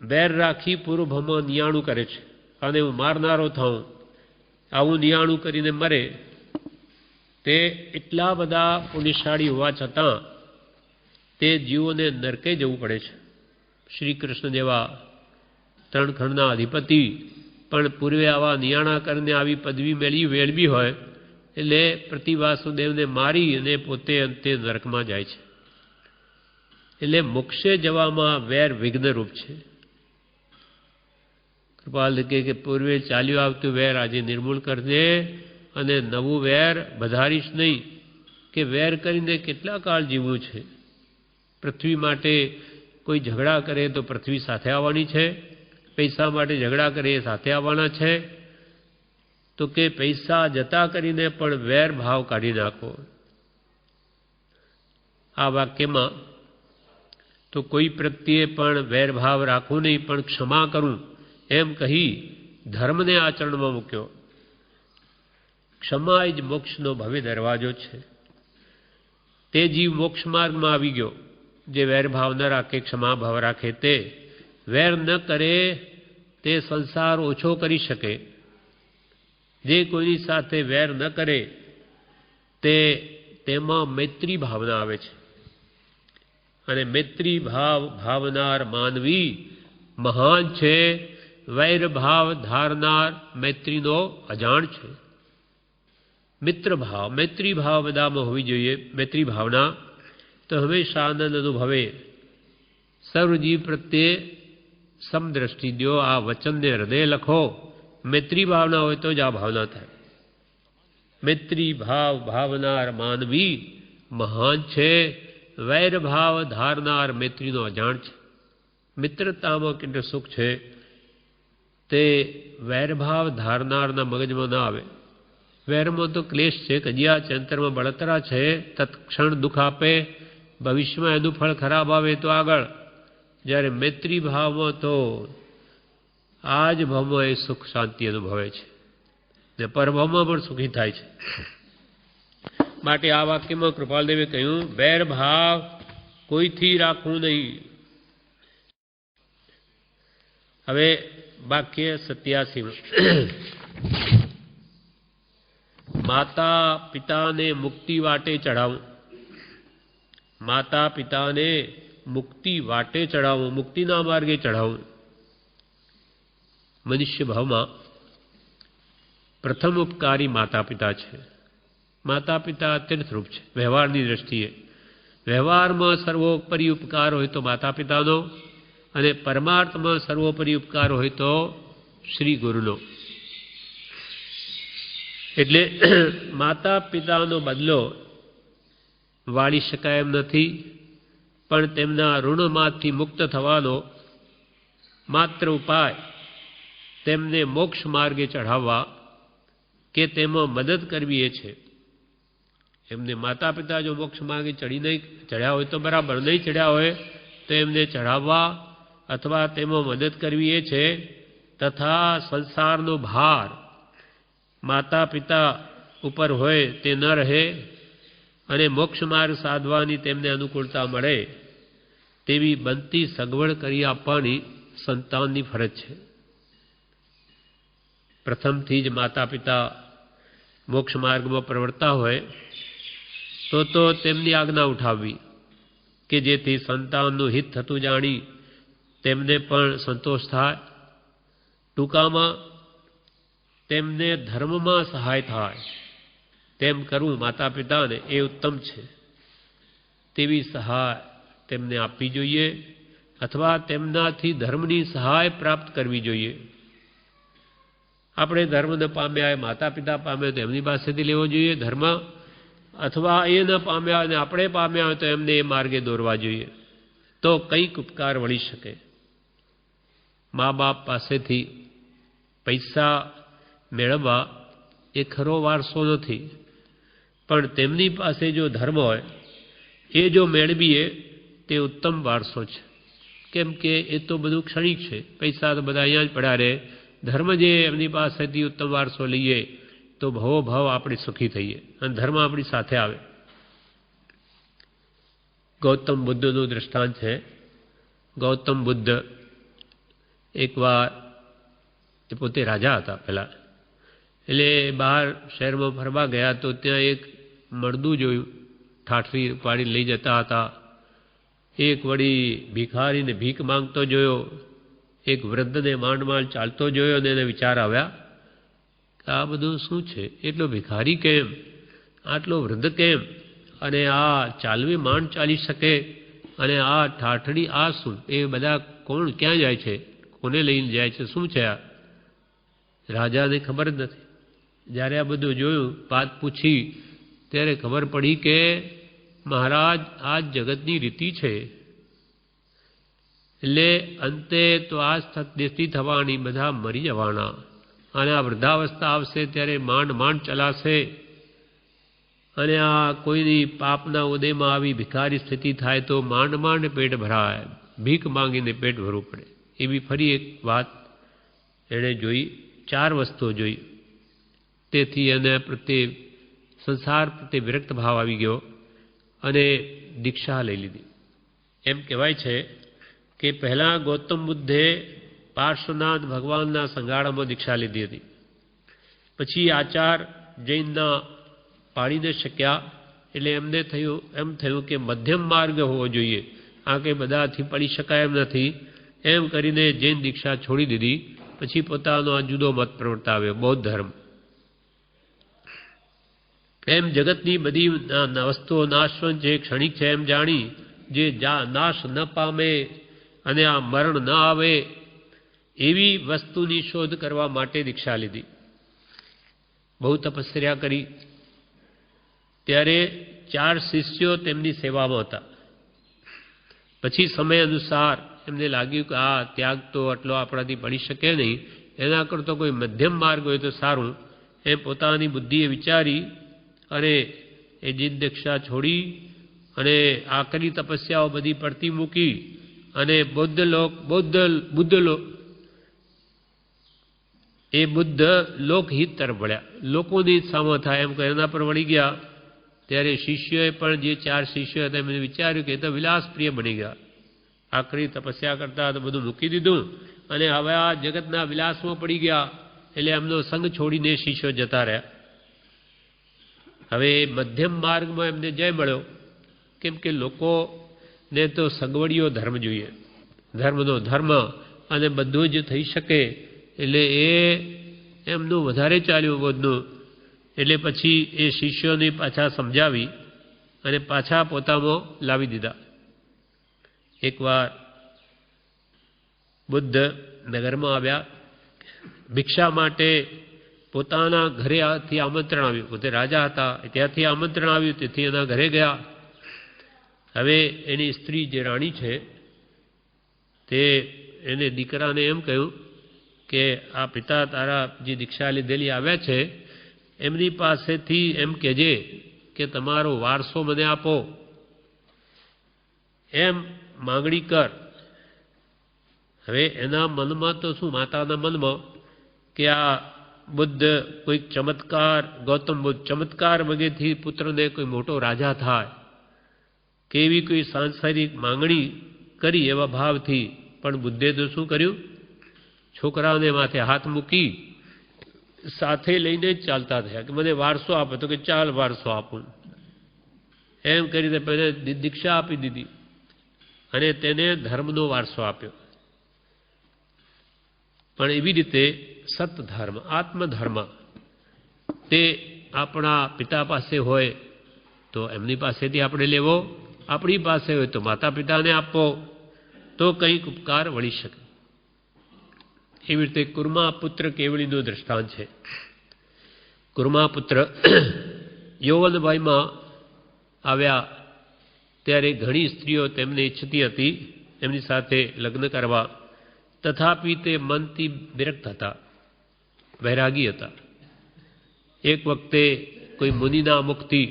A: વેર રાખી પૂર્વભાવમાં નિયાણું કરે છે અને હું મારનારો થાઉં આવું નિયાણું કરીને મરે. તે એટલા બધા પુણ્યશાળી હોવા છતાં તે જીવોને નરકે જવું પડે છે. શ્રી કૃષ્ણ જેવા ત્રણ ખંડના અધિપતિ પણ પૂર્વે આવા નિયાણા કરીને આવી પદવી મેળવી હોય એટલે પ્રતિવાસુદેવને મારી અને પોતે અંતે નરકમાં જાય છે. એટલે મોક્ષે જવામાં વેર વિઘ્નરૂપ છે. કૃપાલ કે પૂર્વે ચાલ્યું આવતું વેર આજે નિર્મૂળ કરજે અને નવું વેર વધારીશ નહીં. કે વેર કરીને કેટલા કાળ જીવવું છે. પૃથ્વી માટે કોઈ ઝઘડા કરે તો પૃથ્વી સાથે આવવાની છે. પૈસા માટે ઝઘડા કરે એ સાથે આવવાના છે. તો કે પૈસા જતા કરીને પણ વેર ભાવ કાઢી નાખો. આ વાક્યમાં તો કોઈ પ્રત્યે પણ વેરભાવ રાખવું નહીં પણ ક્ષમા કરું એમ કહી ધર્મને આચરણમાં મૂક્યો. ક્ષમા જ મોક્ષનો ભવ્ય દરવાજો છે. તે જીવ મોક્ષ માર્ગમાં આવી ગયો જે વેરભાવ ન રાખે, ક્ષમા ભાવ રાખે. તે વેર ન કરે તે સંસાર ઓછો કરી શકે. જે કોઈની સાથે વેર ન કરે તેમાં મૈત્રી ભાવના આવે છે. અને મૈત્રી ભાવ ભાવનાર માનવી મહાન છે. વૈર ભાવ ધારનાર મૈત્રીનો અજાણ છે. મિત્ર ભાવ, મૈત્રી ભાવ બધામાં હોવી જોઈએ. મૈત્રી ભાવના તો હંમેશા આનંદ અનુભવે. સર્વજીવ પ્રત્યે સમદ્રષ્ટિ દો. આ વચનને હૃદય લખો. મૈત્રી ભાવના હોય તો જ આ ભાવના થાય. મૈત્રી ભાવ ભાવનાર માનવી મહાન છે. વૈર ભાવ ધારનાર મૈત્રીનો અજાણ છે. મિત્રતામાં કેટલું સુખ છે તે વૈરભાવ ધારનારના મગજમાં ના આવે. વેરમાં તો ક્લેશ છે, કજિયા છે, અંતરમાં બળતરા છે. તત્ક્ષણ દુઃખ આપે, ભવિષ્યમાં એનું ફળ ખરાબ આવે તો આગળ. જ્યારે મૈત્રી ભાવમાં તો આ જ ભાવમાં એ સુખ શાંતિ અનુભવે છે ને પરભાવમાં પણ સુખી થાય છે. માટે આ વાક્યમાં કૃપાલદેવે કહ્યું વેર ભાવ કોઈથી રાખવું નહીં. હવે વાક્ય 87 માતા પિતાને મુક્તિ વાટે ચઢાવું. માતા પિતાને મુક્તિ વાટે ચઢાવું, મુક્તિના માર્ગે ચઢાવું. મનુષ્ય ભાવમાં પ્રથમ ઉપકારી માતા પિતા છે. માતા પિતા અત્યંત રૂપ છે વ્યવહારની દ્રષ્ટિએ. વ્યવહારમાં સર્વોપરી ઉપકાર હોય તો માતા પિતાનો અને પરમાર્થમાં સર્વોપરી ઉપકાર હોય તો શ્રી ગુરુનો. એટલે માતા પિતાનો બદલો વાળી શકાય એમ નથી, પણ તેમના ઋણમાંથી મુક્ત થવાનો માત્ર ઉપાય તેમને મોક્ષ માર્ગે ચઢાવવા કે તેમાં મદદ કરવી એ છે. એમને માતા પિતા જો મોક્ષ માર્ગે ચડ્યા હોય તો બરાબર, નહીં ચડ્યા હોય તો એમને ચઢાવવા અથવા તેમાં મદદ કરવી એ છે. તથા સંસારનો ભાર માતા પિતા ઉપર હોય તે ન રહે અને મોક્ષ માર્ગ સાધવાની તેમને અનુકૂળતા મળે તેવી બનતી સગવડ કરી આપવાની સંતાનની ફરજ છે. પ્રથમથી જ માતા પિતા મોક્ષ માર્ગમાં પ્રવર્તા હોય તો તેમની આજ્ઞા ઉઠાવવી કે જેથી સંતાનનું હિત થતું જાણી તેમને પણ સંતોષ થાય. ટૂંકામાં તેમને ધર્મમાં સહાય થાય તેમ કરવું માતા પિતાને એ ઉત્તમ છે. તેવી સહાય તેમને આપવી જોઈએ અથવા તેમનાથી ધર્મની સહાય પ્રાપ્ત કરવી જોઈએ. આપણે ધર્મને પામ્યા માતા પિતા પામ્યા તો એમની પાસેથી લેવો જોઈએ ધર્મ, અથવા એ ન પામ્યા અને આપણે પામ્યા હોય તો એમને એ માર્ગે દોરવા જોઈએ. તો કંઈક ઉપકાર વળી શકે. મા બાપ પાસેથી પૈસા મેળવવા એ ખરો વારસો નથી. પણ તેમની પાસે જો ધર્મ હોય એ જો મેળવીએ તે ઉત્તમ વારસો છે. કેમ કે એ તો બધું ક્ષણિક છે, પૈસા તો બધા અહીંયા જ પડ્યા રહે. ધર્મ જે એમની પાસેથી ઉત્તમ વારસો લઈએ તો ભવો ભાવ આપણે સુખી થઈએ અને ધર્મ આપણી સાથે આવે. ગૌતમ બુદ્ધનું દૃષ્ટાંત છે. ગૌતમ બુદ્ધ એકવાર એ પોતે રાજા હતા પહેલાં, એટલે બહાર શહેરમાં ફરવા ગયા તો ત્યાં એક મળદું જોયું, ઠાઠરી પાડીને લઈ જતા હતા. એક વળી ભિખારીને ભીખ માંગતો જોયો, એક વૃદ્ધને માંડ માંડ ચાલતો જોયો અને એને વિચાર આવ્યા કે આ બધું શું છે? એટલો ભિખારી કેમ, આટલો વૃદ્ધ કેમ, અને આ ચાલવી માંડ ચાલી શકે, અને આ ઠાઠડી આ શું? એ બધા કોણ ક્યાં જાય છે, કોને લઈને જાય છે, શું છે આ? રાજાને ખબર જ નથી. જ્યારે આ બધું જોયું, વાત પૂછી, ત્યારે ખબર પડી કે મહારાજ આ જગતની રીતિ છે. એટલે અંતે તો આ દેશથી થવાની, બધા મરી જવાના, અને આ વૃદ્ધાવસ્થા આવશે ત્યારે માંડ માંડ ચલાશે, અને આ કોઈની પાપના ઉદયમાં આવી ભિખારી સ્થિતિ થાય તો માંડ માંડ પેટ ભરાય, ભીખ માંગીને પેટ ભરવું પડે. એવી ફરી એક વાત એણે જોઈ, 4 વસ્તુઓ જોઈ. તેથી એને પ્રત્યે સંસાર પ્રત્યે વિરક્ત ભાવ આવી ગયો અને દીક્ષા લઈ લીધી. એમ કહેવાય છે કે પહેલાં ગૌતમ બુદ્ધે પાર્શ્વનાથ ભગવાનના સંગાળામાં દીક્ષા લીધી હતી. પછી આચાર જૈનના પાડી ન શક્યા, એટલે એમને એમ થયું કે મધ્યમ માર્ગ હોવો જોઈએ, આ કંઈ બધાથી પડી શકાય એમ નથી. એમ કરીને જૈન દીક્ષા છોડી દીધી. પછી પોતાનો આ જુદો મત પ્રવર્તાવ્યો, બૌદ્ધ ધર્મ. એમ જગતની બધી વસ્તુઓ નાશવંત છે, ક્ષણિક છે એમ જાણી જે નાશ ન પામે અને આ મરણ ન આવે એવી વસ્તુની શોધ કરવા માટે દીક્ષા લીધી. બહુ તપસ્યા કરી. ત્યારે 4 શિષ્યો તેમની સેવામાં હતા. પછી સમય અનુસાર એમને લાગ્યું કે આ ત્યાગ તો આટલો આપણાથી પડી શકે નહીં, એના કરતો કોઈ મધ્યમ માર્ગ હોય તો સારું. એ પોતાની બુદ્ધિએ વિચારી અને એ જીત દીક્ષા છોડી અને આકરી તપસ્યાઓ બધી પડતી મૂકી અને બુદ્ધ લોકહિત તરફ વળ્યા. લોકોની સામો થાય એમ એના પર વળી ગયા. ત્યારે શિષ્યોએ પણ, જે 4 શિષ્યો હતા, એમને વિચાર્યું કે એ તો વિલાસપ્રિય બની ગયા. આખરી તપસ્યા કરતા તો બધું મૂકી દીધું અને હવે આ જગતના વિલાસમાં પડી ગયા. એટલે એમનો સંગ છોડીને શિષ્યો જતા રહ્યા. હવે મધ્યમ માર્ગમાં એમને જય મળ્યો. કેમ કે લોકોને તો સગવડીયો ધર્મ જોઈએ, ધર્મનો ધર્મ, અને બધું જ થઈ શકે. એટલે એ એમનું વધારે ચાલ્યું બોધનું. એટલે પછી એ શિષ્યોને પાછા સમજાવી અને પાછા પોતામાં લાવી દીધા. એકવાર બુદ્ધ નગરમાં આવ્યા. ભિક્ષા માટે પોતાના ઘરેથી આમંત્રણ આવ્યું. પોતે રાજા હતા, ત્યાંથી આમંત્રણ આવ્યું, તેથી એના ઘરે ગયા. હવે એની સ્ત્રી જે રાણી છે તે એને દીકરાને એમ કહ્યું કે આ પિતા તારા જે દીક્ષા લીધેલી આવ્યા છે એમની પાસેથી એમ કહેજે કે તમારો વારસો મને આપો, એમ માંગણી કર. હવે એના મનમાં તો શું, માતાના મનમાં, કે આ બુદ્ધ કોઈક ચમત્કાર, ગૌતમ બુદ્ધ ચમત્કાર વગેરેથી પુત્રને કોઈ મોટો રાજા થાય કે એવી કોઈ સાંસારિક માંગણી કરી એવા ભાવથી. પણ બુદ્ધે તો શું કર્યું, છોકરાઓને માથે હાથ મૂકી સાથે લઈને જ ચાલતા થયા કે મને વારસો આપો. તો કે ચાલ વારસો આપું. એમ કરીને પહેલે દીક્ષા આપી દીધી અને તેને ધર્મનો વારસો આપ્યો. પણ એવી રીતે સતધર્મ, આત્મધર્મ તે આપણા પિતા પાસે હોય તો એમની પાસેથી આપણે લેવો, આપણી પાસે હોય તો માતા પિતાને આપવો, તો કંઈક ઉપકાર વળી શકે. એવી રીતે કુરમા પુત્ર કેવળીનું દૃષ્ટાંત છે. કુરમા પુત્ર યૌવનવયમાં આવ્યા ત્યારે ઘણી સ્ત્રીઓ તેમને ઈચ્છતી હતી એમની સાથે લગ્ન કરવા. તથાપિ તે મનથી વિરક્ત હતા, વૈરાગી હતા. એક વખતે કોઈ મુનિના મુખથી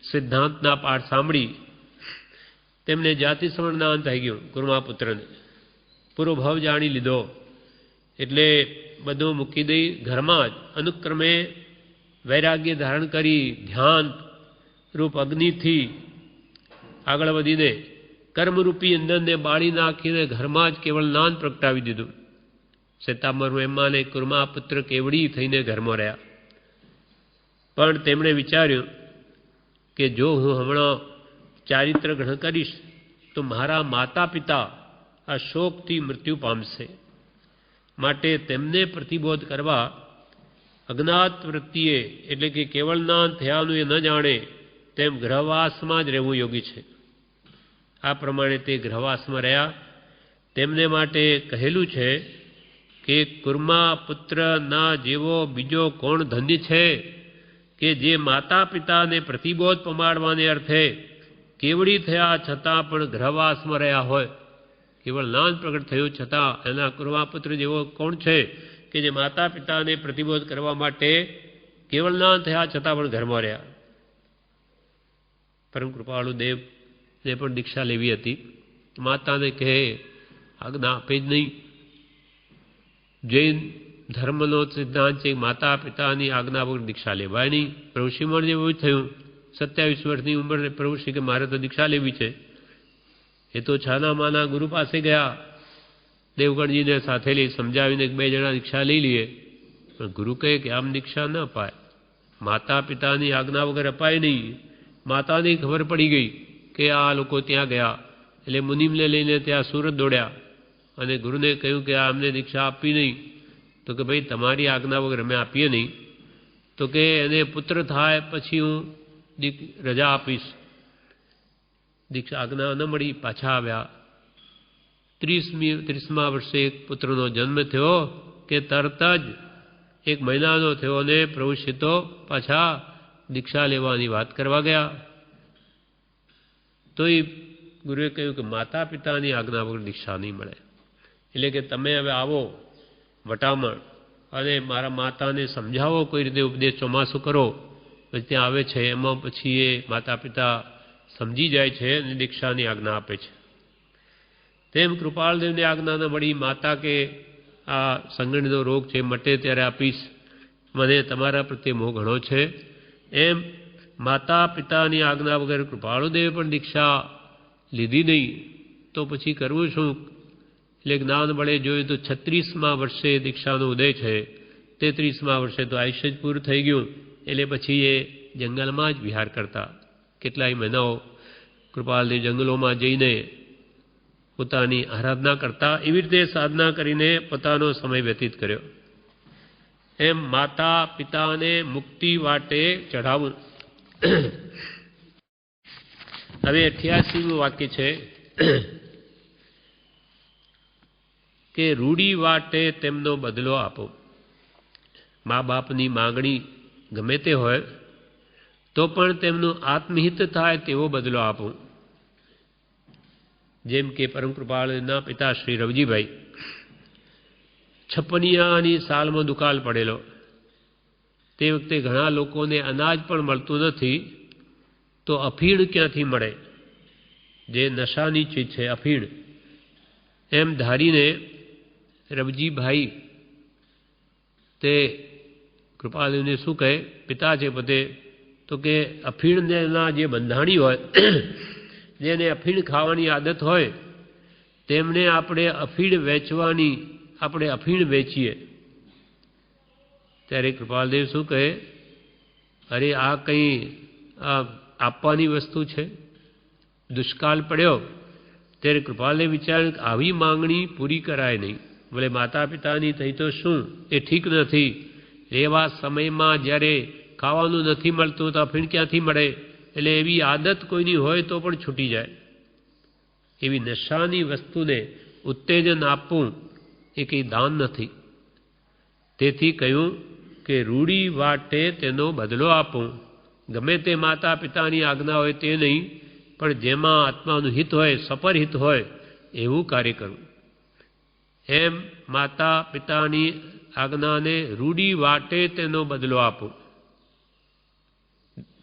A: સિદ્ધાંતના પાઠ સાંભળી તેમને જાતિ સમરણના અંત થઈ ગયું. કુર્માપુત્રને પૂરો ભાવ જાણી લીધો એટલે બધું મૂકી દઈ ઘરમાં જ અનુક્રમે વૈરાગ્ય ધારણ કરી ધ્યાન રૂપ અગ્નિથી આગળ વધીને કર્મરૂપી ઇંધણને બાળી નાખીને ઘરમાં જ કેવળ જ્ઞાન પ્રગટાવી દીધું. શ્વેતાંબર બ્રહ્માને કુર્માપુત્ર કેવડી થઈને ઘરમાં રહ્યા. પણ તેમણે વિચાર્યું કે જો હું હમણાં ચારિત્ર ગ્રહણ કરીશ તો મારા માતા પિતા આ શોકથી મૃત્યુ પામશે. માટે તેમને પ્રતિબોધ કરવા અજ્ઞાત વૃત્તિએ એટલે કે કેવળ જ્ઞાન થયાનું એ ન જાણે તેમ ગ્રહવાસમાં જ રહેવું યોગી છે. આ પ્રમાણે તે ગ્રહવાસમાં રહ્યા. તેમને માટે કહેલું છે કે કુર્મા પુત્રના જેવો બીજો કોણ ધન્ય છે કે જે માતા પિતાને પ્રતિબોધ પમાડવાને અર્થે કેવડી થયા છતાં પણ ગ્રહવાસમાં રહ્યા હોય. કેવળ જ્ઞાન પ્રગટ થયું છતાં એના કુર્માપુત્ર જેવો કોણ છે કે જે માતા પિતાને પ્રતિબોધ કરવા માટે કેવળ જ્ઞાન થયા છતાં પણ ઘરમાં રહ્યા. પરમ કૃપાળુ દેવને પણ દીક્ષા લેવી હતી. માતાને કહે આજ્ઞા આપે જ નહીં. જૈન ધર્મનો સિદ્ધાંત છે માતા પિતાની આજ્ઞા વગર દીક્ષા લેવાય નહીં. પ્રભુ શ્રીમણ જેવું થયું 27 વર્ષની ઉંમરે પ્રભુ શ્રી કે મારે તો દીક્ષા લેવી છે. એ તો છાના માના ગુરુ પાસે ગયા. દેવગણજીને સાથે લઈ સમજાવીને 2 જણા દીક્ષા લઈ લઈએ. પણ ગુરુ કહે કે આમ દીક્ષા ન અપાય. માતા પિતાની આજ્ઞા વગર અપાય નહીં. માતાને ખબર પડી ગઈ કે આ લોકો ત્યાં ગયા એટલે મુનિમને લઈને ત્યાં સુરત દોડ્યા અને ગુરુને કહ્યું કે આ અમને દીક્ષા આપવી નહીં. તો કે ભાઈ તમારી આજ્ઞા વગર અમે આપીએ નહીં. તો કે એને પુત્ર થાય પછી હું રજા આપીશ. દીક્ષા આજ્ઞા ન મળી. પાછા આવ્યા. 30મા વર્ષે એક પુત્રનો જન્મ થયો કે તરત જ 1 મહિનાનો થયો અને પ્રભુ શ્રી તો પાછા દીક્ષા લેવાની વાત કરવા ગયા. તો એ ગુરુએ કહ્યું કે માતા પિતાની આજ્ઞા વગર દીક્ષા નહીં મળે. એટલે કે તમે હવે આવો વટામણ અને મારા માતાને સમજાવો કોઈ રીતે ઉપદેશ ચોમાસું કરો. પછી ત્યાં આવે છે એમાં પછી એ માતા પિતા સમજી જાય છે અને દીક્ષાની આજ્ઞા આપે છે. તેમ કૃપાળદેવની આજ્ઞા ન મળી. માતા કે આ સંગણીનો રોગ છે મટે ત્યારે આપીશ. મને તમારા પ્રત્યે મોહ ઘણો છે. એમ માતા પિતાની આજ્ઞા વગર કૃપાળુદેવે પણ દીક્ષા લીધી નહીં. તો પછી કરવું શું? એટલે જ્ઞાન વડે જોયું તો 36મા વર્ષે દીક્ષાનો ઉદય છે. 33મા વર્ષે તો આયુષ્ય જ પૂરું થઈ ગયું. એટલે પછી એ જંગલમાં જ વિહાર કરતા. કેટલાય મહિનાઓ કૃપાલદેવ જંગલોમાં જઈને પોતાની આરાધના કરતા. એવી રીતે સાધના કરીને પોતાનો સમય વ્યતીત કર્યો. એમ માતા પિતાને મુક્તિ વાટે ચઢાવવું. હવે 88મું વાક્ય છે કે રૂડી વાટે તેમનો બદલો આપો. મા બાપની માંગણી ગમે તે હોય તો પણ તેમનું આત્મહિત થાય તેવો બદલો આપો. જેમ કે પરમ કૃપાળના પિતા શ્રી રવજીભાઈ 56ની સાલમાં દુકાળ પડેલો. તે વખતે ઘણા લોકોને અનાજ પણ મળતું નથી તો અફીણ ક્યાંથી મળે, જે નશાની ચીજ છે અફીણ. એમ ધારીને રવજીભાઈ તે કૃપાળુને શું કહે, પિતા છે પોતે, તો કે અફીણના જે બંધાણી હોય જેને અફીણ ખાવાની આદત હોય તેમને આપણે અફીણ વેચવાની આપણે અફીણ વેચીએ. ત્યારે કૃપાલદેવ શું કહે, અરે આ કંઈ આપવાની વસ્તુ છે? દુષ્કાળ પડ્યો ત્યારે કૃપાલદેવ વિચાર્યું કે આવી માંગણી પૂરી કરાય નહીં. ભલે માતા પિતાની થઈ તો શું, એ ઠીક નથી. એવા સમયમાં જ્યારે ખાવાનું નથી મળતું તો અફીણ ક્યાંથી મળે? એટલે એવી આદત કોઈની હોય તો પણ છૂટી જાય. એવી નશાની વસ્તુને ઉત્તેજન આપવું એ કંઈ દાન નથી. તેથી કહ્યું કે રૂડી વાટે તેનો બદલો આપું. ગમે તે માતા પિતાની આજ્ઞા હોય તે નહીં, પણ જેમાં આત્માનું હિત હોય, સપરહિત હોય એવું કાર્ય કરવું. એમ માતા પિતાની આજ્ઞાને રૂડી વાટે તેનો બદલો આપો.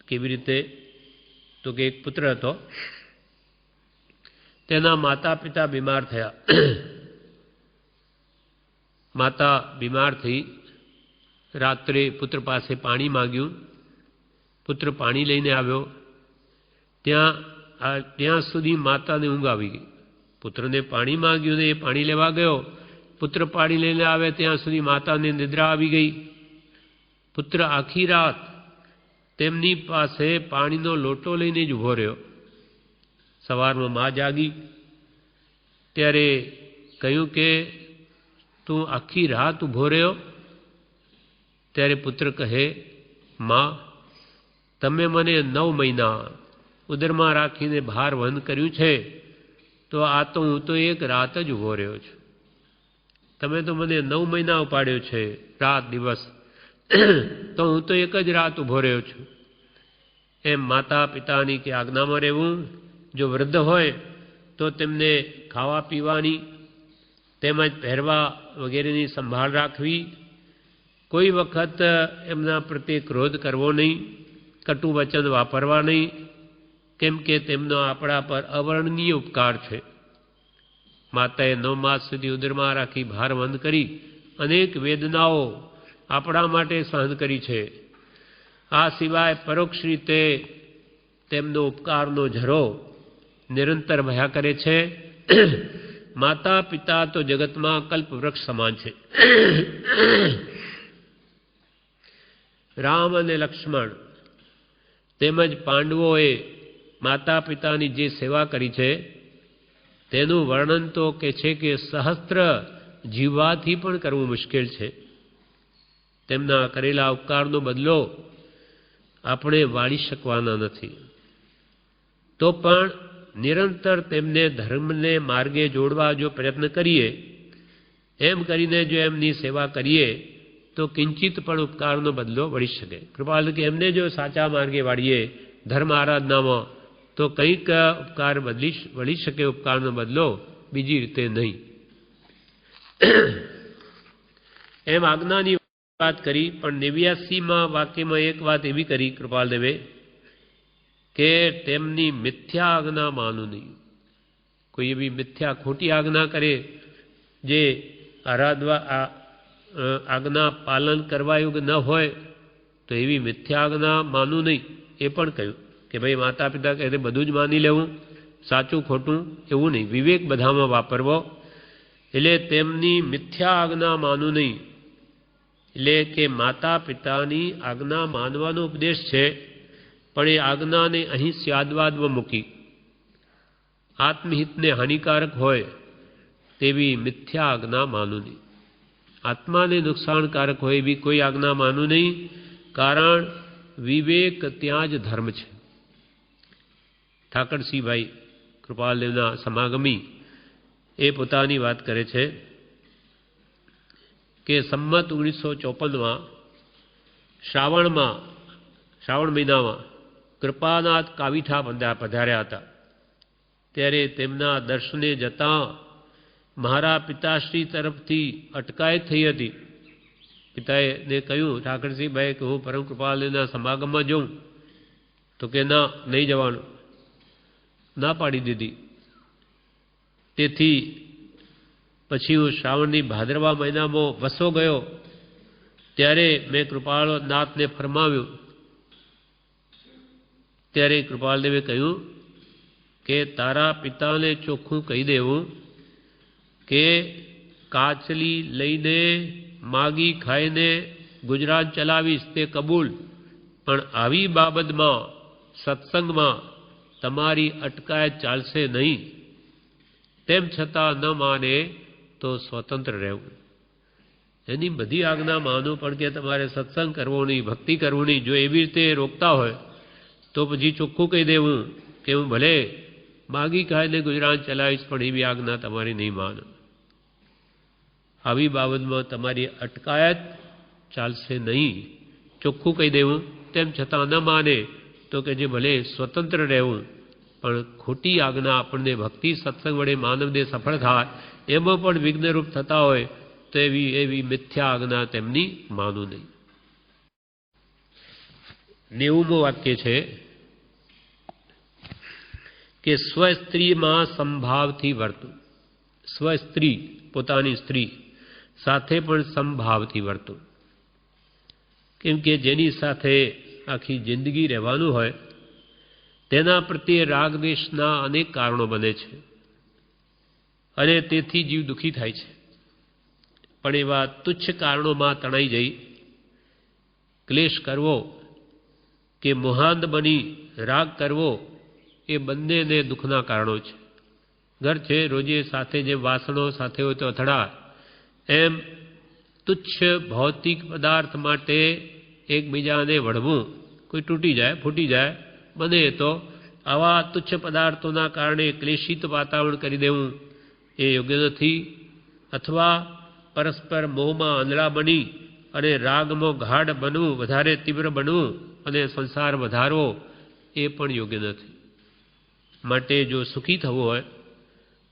A: કેવી રીતે? તો કે એક પુત્ર હતો, તેના માતા પિતા બીમાર થયા. માતા બીમાર થઈ, રાત્રે પુત્ર પાસે પાણી માંગ્યું. પુત્ર પાણી લઈને આવ્યો. ત્યાં સુધી માતાને ઊંઘ આવી ગઈ. પુત્રને પાણી માંગ્યું ને એ પાણી લેવા ગયો. પુત્ર પાણી લઈને આવે ત્યાં સુધી માતાને નિદ્રા આવી ગઈ. પુત્ર આખી રાત તેમની પાસે પાણીનો લોટો લઈને જ ઊભો રહ્યો. સવારમાં મા જાગી ત્યારે કહ્યું કે તું આખી રાત ઊભો રહ્યો? ત્યારે પુત્ર કહે, મા, તમે મને 9 મહિના ઉદરમાં રાખીને ભાર વહન કર્યું છે, તો હું તો એક રાત જ ઊભો રહ્યો છું. તમે તો મને 9 મહિના ઉપાડ્યો છે, રાત દિવસ, તો હું તો એક જ રાત ઊભો રહ્યો છું. એમ માતા પિતાની કે આજ્ઞામાં રહેવું. જો વૃદ્ધ હોય તો તેમને ખાવા પીવાની તેમજ પહેરવા વગેરેની સંભાળ રાખવી. કોઈ વખત એમના પ્રત્યે ક્રોધ કરવો નહીં, કટુ વચન વાપરવા નહીં, કેમ કે તેમનો આપણા પર અવર્ણનીય ઉપકાર છે. માતાએ 9 માસ સુધી ઉદરમાં રાખી ભાર વહન કરી અનેક વેદનાઓ આપણા માટે સહન કરી છે. આ સિવાય પરોક્ષ રીતે તેમનો ઉપકારનો ઝરો નિરંતર વહ્યા કરે છે. માતા પિતા તો જગતમાં કલ્પવૃક્ષ સમાન છે. રામ અને લક્ષ્મણ તેમજ પાંડવોએ માતા પિતાની જે સેવા કરી છે તેનું વર્ણન તો કે છે કે સહસ્ત્ર જીવવાથી પણ કરવું મુશ્કેલ છે. તેમના કરેલા ઉપકારનો બદલો આપણે વાળી શકવાના નથી. તો પણ નિરંતર તેમને ધર્મને માર્ગે જોડવા જો પ્રયત્ન કરીએ, એમ કરીને જો એમની સેવા કરીએ તો કિંચિત પણ ઉપકારનો બદલો વળી શકે. કૃપાલ કે એમને જો સાચા માર્ગે વાળીએ ધર્મ આરાધનામાં, તો કંઈક ઉપકાર વળી શકે ઉપકારનો બદલો, બીજી રીતે નહીં. એમ આજ્ઞાની વાત કરી, પણ 89માં વાક્યમાં એક વાત એવી કરી કૃપાલદેવે કે તેમની મિથ્યા આજ્ઞા માનું નહીં. કોઈ એવી મિથ્યા ખોટી આજ્ઞા કરે જે આજ્ઞા પાલન કરવા યોગ્ય ન હોય, તો એવી મિથ્યા આજ્ઞા માનું નહીં. એ પણ કહ્યું કે ભાઈ માતા પિતા કહે બધું જ માની લેવું, સાચું ખોટું એવું નહીં, વિવેક બધામાં વાપરવો. એટલે તેમની મિથ્યા આજ્ઞા માનું નહીં, એટલે કે માતા પિતાની આજ્ઞા માનવાનો ઉપદેશ છે, પણ એ આજ્ઞાને અહીં સ્યાદવાદમાં મૂકી આત્મહિતને હાનિકારક હોય તેવી મિથ્યા આજ્ઞા માનું નહીં. આત્માને નુકસાનકારક હોય એવી કોઈ આજ્ઞા માનું નહીં, કારણ વિવેક ત્યાં જ ધર્મ છે. ઠાકરસિંહભાઈ કૃપાલદેવના સમાગમી એ પોતાની વાત કરે છે કે સંમત 1954માં શ્રાવણ મહિનામાં કૃપાનાથ કાવીઠા પધાર્યા હતા. ત્યારે તેમના દર્શને જતાં મારા પિતાશ્રી તરફથી અટકાયત થઈ હતી. પિતાએ કહ્યું ઠાકરસિંહભાઈ કે હું પરમ કૃપાલના સમાગમમાં જાઉં, તો કે ના, નહીં જવાનું, ના પાડી દીધી. તેથી પછી હું શ્રાવણની ભાદરવા મહિનામાં વસો ગયો. ત્યારે મેં કૃપાલનાથને ફરમાવ્યું. ત્યારે કૃપાલદેવે કહ્યું કે તારા પિતાને ચોખ્ખું કહી દેવું કે કાચલી લઈને માગી ખાઈને ગુજરાન ચલાવીશ તે કબૂલ, પણ આવી બાબતમાં સત્સંગમાં તમારી અટકાયત ચાલશે નહીં. તેમ છતાં ન માને તો સ્વતંત્ર રહેવું. એની બધી આજ્ઞા માનું, પણ કે તમારે સત્સંગ કરવો નહીં, ભક્તિ કરવું નહીં. જો એવી રીતે રોકતા હોય તો પછી ચોખ્ખું કહી દેવું કે હું ભલે માગી ખાઈને ગુજરાન ચલાવીશ, પણ એવી આજ્ઞા તમારી નહીં માનો. આવી બાબતમાં તમારી અટકાયત ચાલશે નહીં, ચોખ્ખું કહી દેવું. તેમ છતાં ન માને તો કે જે ભલે સ્વતંત્ર રહેવું, પણ ખોટી આજ્ઞા આપણને ભક્તિ સત્સંગ વડે માનવને સફળ થાય એમાં પણ વિઘ્નરૂપ થતા હોય તો એવી મિથ્યા આજ્ઞા તેમની માનું નહીં. 90મું વાક્ય છે કે સ્વસ્ત્રીમાં સંભાવથી વર્તું. સ્વસ્ત્રી પોતાની સ્ત્રી સાથે પણ સંભાવથી વર્તું. કેમ કે જેની સાથે આખી જિંદગી રહેવાનું હોય તેના પ્રત્યે રાગદ્વેષના અનેક કારણો બને છે અને તેથી જીવ દુઃખી થાય છે. પણ એવા તુચ્છ કારણોમાં તણાઈ જઈ ક્લેશ કરવો કે મોહાંધ બની રાગ કરવો એ બંનેને દુઃખના કારણો છે. ઘર છે રોજે સાથે જેમ વાસણો સાથે હોય તો અથડા, એમ તુચ્છ ભૌતિક પદાર્થ માટે એકબીજાને વળવું, કોઈ તૂટી જાય ફૂટી જાય બને તો આવા તુચ્છ પદાર્થોના કારણે ક્લેશિત વાતાવરણ કરી દેવું એ યોગ્ય નથી. અથવા પરસ્પર મોહમાં આંધળા બની અને રાગમાં ગાઢ બનવું, વધારે તીવ્ર બનવું અને સંસાર વધારવો એ પણ યોગ્ય નથી. માટે જો સુખી થવું હોય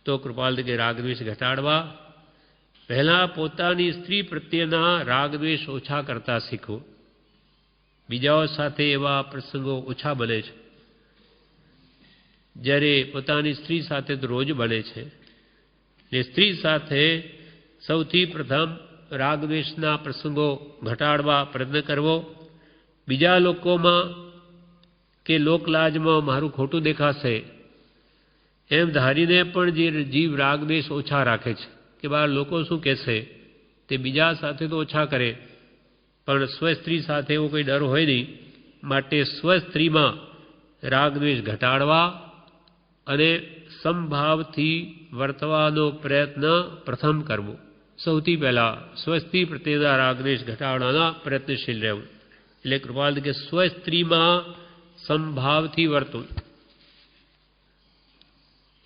A: તો કૃપાલ કે રાગદ્વેષ ઘટાડવા પહેલાં પોતાની સ્ત્રી પ્રત્યેના રાગદ્વેષ ઓછા કરતા શીખવું. બીજાઓ સાથે એવા પ્રસંગો ઓછા બને છે, જ્યારે પોતાની સ્ત્રી સાથે તો રોજ બને છે. એ સ્ત્રી સાથે સૌથી પ્રથમ રાગદ્વેષના પ્રસંગો ઘટાડવા પ્રયત્ન કરવો. બીજા લોકોમાં કે લોકલાજમાં મારું ખોટું દેખાશે એમ ધારીને પણ જે જીવ રાગદ્વેષ ઓછા રાખે છે કે બહાર લોકો શું કહેશે તે બીજા સાથે તો ઓછા કરે, પણ સ્વસ્ત્રી સાથે એવો કોઈ ડર હોય નહીં. માટે સ્વસ્ત્રીમાં રાગદ્વેષ ઘટાડવા અને સમભાવથી વર્તવાનો પ્રયત્ન પ્રથમ કરવો. સૌથી પહેલાં સ્વસ્ત્રી પ્રત્યેના રાગદ્વેષ ઘટાડવાના પ્રયત્નશીલ રહેવું. એટલે કૃપાલ કે સ્વસ્ત્રીમાં સમભાવથી વર્તવું.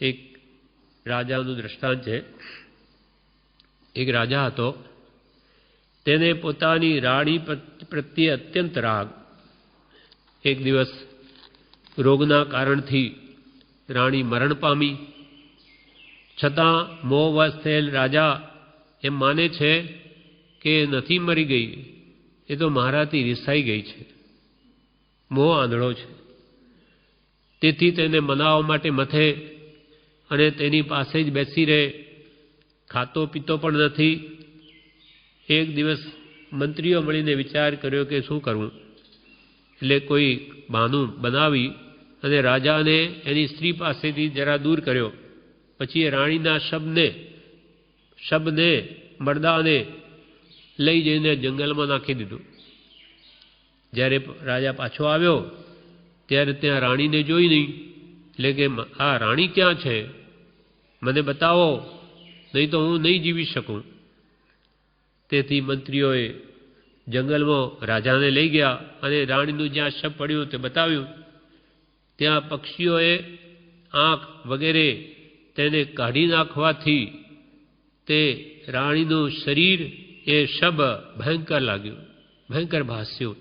A: એક રાજાનું દ્રષ્ટાંત છે. એક રાજા હતો, તેને પોતાની રાણી પ્રત્યે અત્યંત રાગ. એક દિવસ રોગના કારણથી રાણી મરણ પામી. છતાં મોહવશ થયેલ રાજા એમ માને છે કે નથી મરી ગઈ, એ તો મારાથી રિસાઈ ગઈ છે. મોહ આંધળો છે. તેથી તેને મનાવવા માટે મથે અને તેની પાસે જ બેસી રહે, ખાતો પીતો પણ નથી. એક દિવસ મંત્રીઓ મળીને વિચાર કર્યો કે શું કરવું. એટલે કોઈ બહાનું બનાવી અને રાજાને એની સ્ત્રી પાસેથી જરા દૂર કર્યો. પછી એ રાણીના શબને મરદાને લઈ જઈને જંગલમાં નાખી દીધું. જ્યારે રાજા પાછો આવ્યો ત્યારે ત્યાં રાણીને જોઈ નહીં. એટલે કે આ રાણી ક્યાં છે, મને બતાવો, નહીં તો હું નહીં જીવી શકું. તેથી મંત્રીઓએ જંગલમાં રાજાને લઈ ગયા અને રાણીનું જ્યાં શબ પડ્યું તે બતાવ્યું. ત્યાં પક્ષીઓએ આંખ વગેરે તેને કાઢી નાખવાથી તે રાણીનું શરીર એ શબ ભયંકર લાગ્યું, ભયંકર ભાસ્યું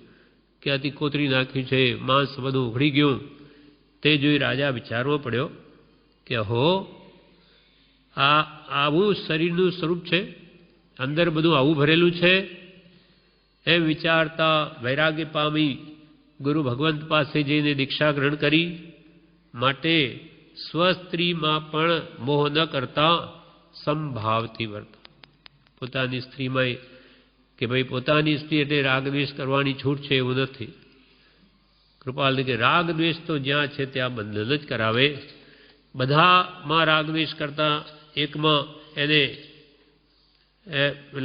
A: કે આથી કોતરી નાખ્યું છે, માંસ બધું ઉઘડી ગયું. તે જોઈ રાજા વિચારવો પડ્યો કે હો, આ આવું શરીરનું સ્વરૂપ છે, અંદર બધું આવું ભરેલું છે. એમ વિચારતા વૈરાગ્ય પામી ગુરુ ભગવંત પાસે જઈને દીક્ષા ગ્રહણ કરી. માટે સ્વસ્ત્રીમાં પણ મોહ ન કરતા સમભાવથી વર્તો. પોતાની સ્ત્રીમાં કે ભાઈ પોતાની સ્ત્રી એટલે રાગદ્વેષ કરવાની છૂટ છે એવું નથી. કૃપાલ કે રાગદ્વેષ તો જ્યાં છે ત્યાં બંધન જ કરાવે. બધામાં રાગદ્વેષ કરતા એકમાં એને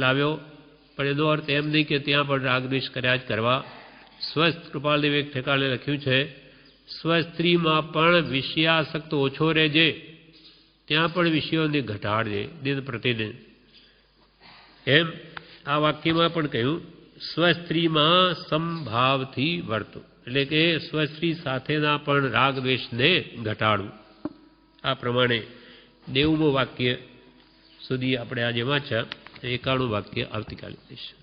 A: લાવ્યો, પણ એનો અર્થ એમ નહીં કે ત્યાં પણ રાગદ્વેષ કર્યા જ કરવા. સ્વસ્થ કૃપાલદેવ એક ઠેકાણે લખ્યું છે, સ્વસ્ત્રીમાં પણ વિષયાસક્ત ઓછો રહેજે, ત્યાં પણ વિષયોને ઘટાડજે દિન પ્રતિદિન. એમ આ વાક્યમાં પણ કહ્યું સ્વસ્ત્રીમાં સમભાવથી વર્તો, એટલે કે સ્વસ્ત્રી સાથેના પણ રાગદ્વેષને ઘટાડવું. આ પ્રમાણે 90મું વાક્ય સુધી આપણે આજે વાંચ્યા. 91 વાક્ય આવતીકાલે લઈશું.